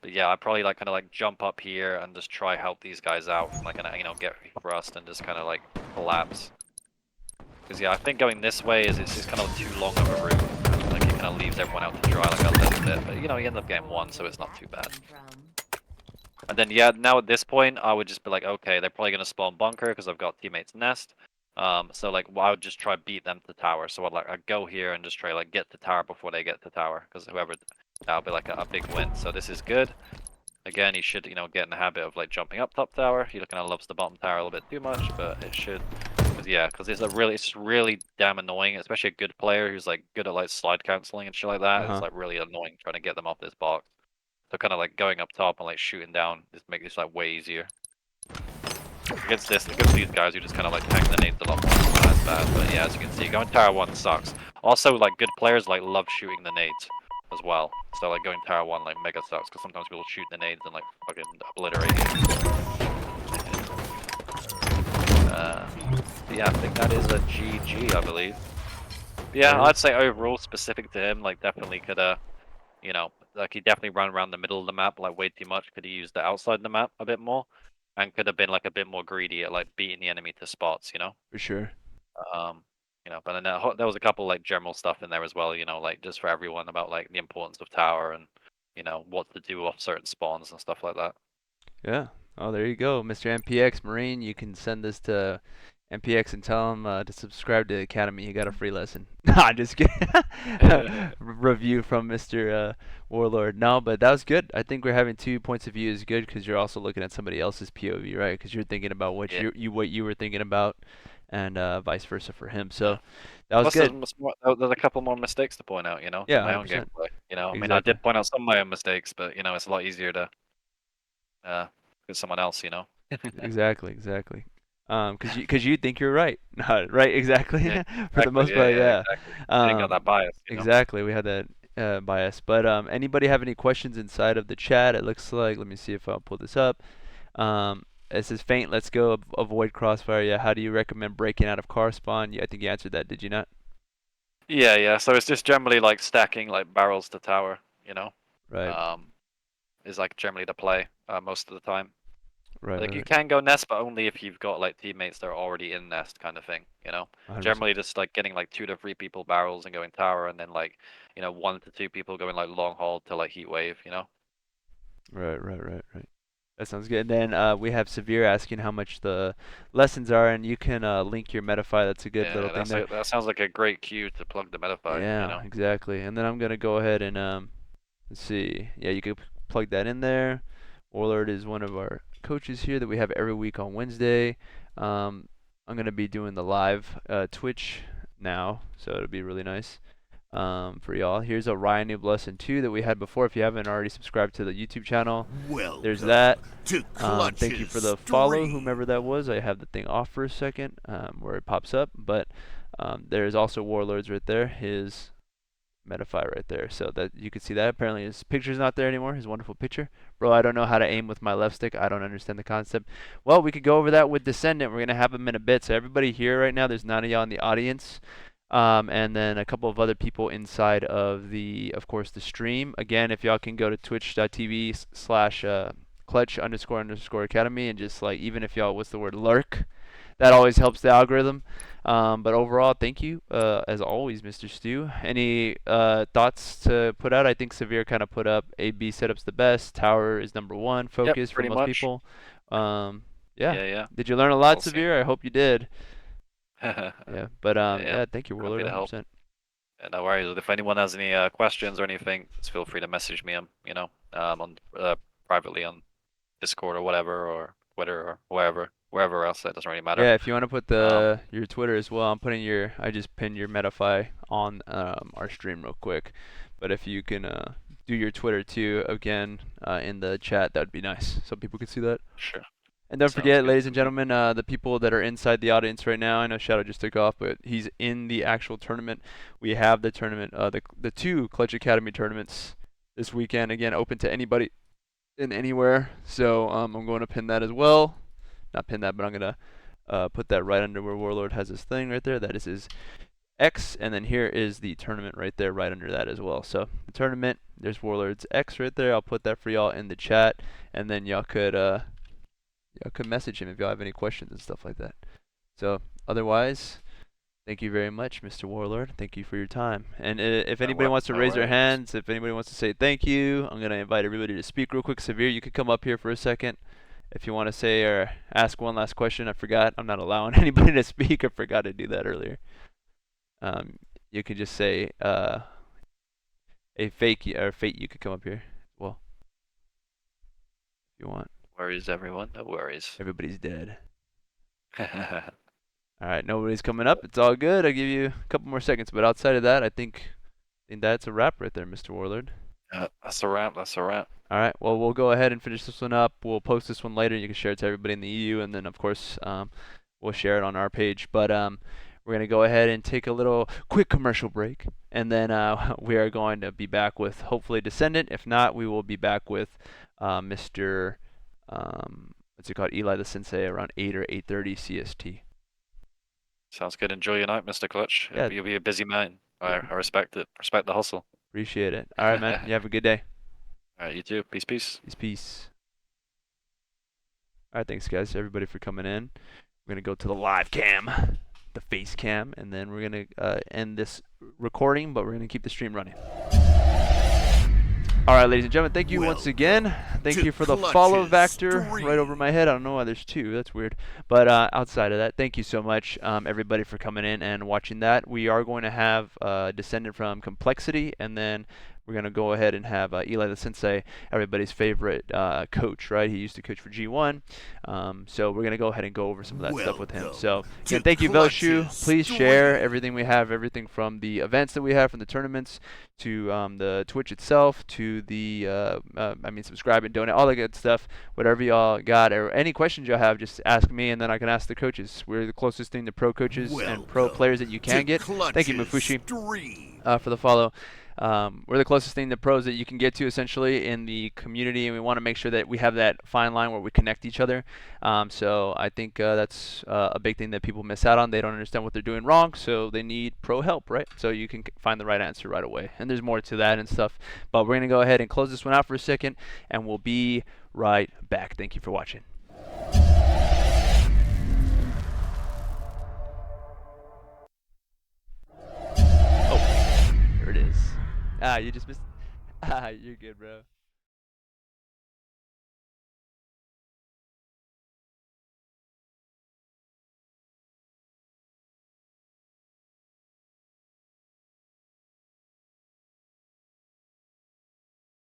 But yeah, I'd probably like kind of like jump up here and just try help these guys out, like, you know, get thrust and just kind of like collapse. Because yeah, I think going this way is it's just kind of too long of a route. Like it kind kind of leaves everyone out to dry like a little bit. But you know, he ended up getting one, so it's not too bad. And then yeah, now at this point, I would just be like, okay, they're probably gonna spawn bunker because I've got teammates nest. So like, well, I would just try beat them to tower. So I'd go here and just try like get to tower before they get to tower, because whoever that'll be like a big win. So this is good. Again, he should get in the habit of like jumping up top tower. He kind of loves the bottom tower a little bit too much, but it should. Because it's just really damn annoying, especially a good player who's like good at like slide canceling and shit like that. It's Uh-huh. like really annoying trying to get them off this box. So kind of like going up top and like shooting down just make this like way easier. Against these guys who just kind of like tank the nades a lot more. It's not as bad, but yeah, as you can see, going tower 1 sucks. Also, like good players like love shooting the nades as well. So like going tower 1 like mega sucks because sometimes people shoot the nades and like fucking obliterate you. Yeah, I think that is a GG, I believe. Yeah, I'd say overall, specific to him, like definitely could like he definitely ran around the middle of the map like way too much. Could he use the outside of the map a bit more, and could have been like a bit more greedy at like beating the enemy to spots, For sure. Um, but then there was a couple like general stuff in there as well, like just for everyone about like the importance of tower and what to do off certain spawns and stuff like that. Yeah. Oh, there you go, Mr. MPX Marine. You can send this to MPX and tell him to subscribe to the Academy. You got a free lesson. Nah, just kidding. Review from Mr. Warlord. No, but that was good. I think we're having 2 points of view is good because you're also looking at somebody else's POV, right? Because you're thinking about what Yeah. what you were thinking about, and vice versa for him. So Yeah. that was Plus, good. there's a couple more mistakes to point out, Yeah, in my own 100%. gameplay. I mean, I Exactly. did point out some of my own mistakes, but it's a lot easier to with someone else. Exactly, exactly. Cause you think you're right. Right, exactly. Yeah, For the exactly. most Yeah, part, yeah, yeah. exactly. You ain't got Um, that bias. exactly. We had that bias. But anybody have any questions inside of the chat? It looks like. Let me see if I'll pull this up. It says faint. Let's go. Avoid crossfire. Yeah. How do you recommend breaking out of car spawn? Yeah, I think you answered that. Did you not? Yeah, yeah. So it's just generally like stacking like barrels to tower. Right. Um, is like generally the play most of the time. Right. Like Right. you Right. can go nest, but only if you've got like teammates that are already in nest, kind of thing. 100%. Generally just like getting like 2 to 3 people barrels and going tower, and then like 1 to 2 people going like long haul to like heat wave. Right. Right. Right. Right. That sounds good. And then we have Severe asking how much the lessons are, and you can link your Metafy. That's a good little Yeah, thing there. that sounds like a great cue to plug the Metafy. Yeah, exactly. And then I'm gonna go ahead and let's see. Yeah, you can plug that in there. Warlord is one of our coaches here that we have every week on Wednesday. I'm gonna be doing the live Twitch now, so it'll be really nice for y'all. Here's a Ryan Noob lesson 2 that we had before. If you haven't already subscribed to the YouTube channel, there's that. Thank you for the follow, whomever that was. I have the thing off for a second where it pops up, but there is also Warlords right there. His Metafy right there, so that you can see that. Apparently his picture's not there anymore, his wonderful picture. Bro, I don't know how to aim with my left stick. I don't understand the concept. Well, we could go over that with Descendant. We're going to have him in a bit. So everybody here right now, there's 9 of y'all in the audience. And then a couple of other people inside of of course, the stream. Again, if y'all can go to twitch.tv/clutch __ academy and just like, even if y'all, what's the word, lurk, that always helps the algorithm. But overall, thank you, as always, Mr. Stu. Any thoughts to put out? I think Severe kind of put up A/B setup's the best. Tower is #1 Yep, focus for pretty most much. people. Yeah. Yeah. Did you learn a lot, We'll see. Severe? I hope you did. Yeah, Yeah. But yeah, thank you, happy Warlord, to help. 100%. Yeah, no worries. If anyone has any questions or anything, just feel free to message me. On privately on Discord or whatever, or Twitter or wherever else. That doesn't really matter. Yeah, if you want to put Um, your Twitter as well, I just pinned your Metafy on our stream real quick. But if you can do your Twitter too again in the chat, that'd be nice, so people can see that. sure. And don't Sounds forget, good ladies to and me. gentlemen, the people that are inside the audience right now, I know Shadow just took off, but he's in the actual tournament. We have the tournament, the 2 Clutch Academy tournaments this weekend, again, open to anybody in anywhere. So I'm going to pin that as well. Not pin that, but I'm going to put that right under where Warlord has his thing right there. That is his X, and then here is the tournament right there, right under that as well. So the tournament, there's Warlord's X right there. I'll put that for y'all in the chat, and then y'all could message him if y'all have any questions and stuff like that. So otherwise, Thank you very much, Mr. Warlord. Thank you for your time. And if anybody No, wants to no raise their worries. hands, if anybody wants to say thank you, I'm gonna invite everybody to speak real quick. Severe, you could come up here for a second if you want to say or ask one last question. I forgot. I'm not allowing anybody to speak. I forgot to do that earlier. Um, you could just say a fake or fate. You could come up here. Well, if you want. Worries, everyone. No worries. Everybody's dead. All right, nobody's coming up. It's all good. I'll give you a couple more seconds, but outside of that, I think that's a wrap right there, Mr. Warlord. That's a wrap. That's a wrap. All right. Well, we'll go ahead and finish this one up. We'll post this one later. You can share it to everybody in the EU, and then of course we'll share it on our page. But we're gonna go ahead and take a little quick commercial break, and then we are going to be back with hopefully Descendant. If not, we will be back with Mr. What's it called, Eli the Sensei, around 8 or 8:30 CST. Sounds good. Enjoy your night, Mr. Clutch. Yeah. You'll be a busy man. Yeah. I respect it. Respect the hustle. Appreciate it. All right, man. You have a good day. All right, you too. Peace, peace. Peace. All right, thanks guys, everybody for coming in. We're gonna go to the live cam, the face cam, and then we're gonna end this recording, but we're gonna keep the stream running. All right, ladies and gentlemen, thank you once again. Thank you for the follow vector right over my head. I don't know why there's two. That's weird. But outside of that, thank you so much, everybody, for coming in and watching that. We are going to have Descendant from Complexity, and then we're going to go ahead and have Eli the Sensei, everybody's favorite coach, right? He used to coach for G1. So we're going to go ahead and go over some of that stuff with him. So again, thank you, Velshu. Please share everything we have, everything from the events that we have, from the tournaments to the Twitch itself, to the subscribe and donate, all that good stuff. Whatever y'all got, or any questions y'all have, just ask me, and then I can ask the coaches. We're the closest thing to pro coaches and pro players that you can get. Thank you, Mufushi, for the follow. We're the closest thing to pros that you can get to, essentially, in the community, and we want to make sure that we have that fine line where we connect each other. So I think that's a big thing that people miss out on. They don't understand what they're doing wrong, so they need pro help, right? So you can find the right answer right away. And there's more to that and stuff. But we're going to go ahead and close this one out for a second, and we'll be right back. Thank you for watching. Oh, there it is. You just missed. You're good, bro.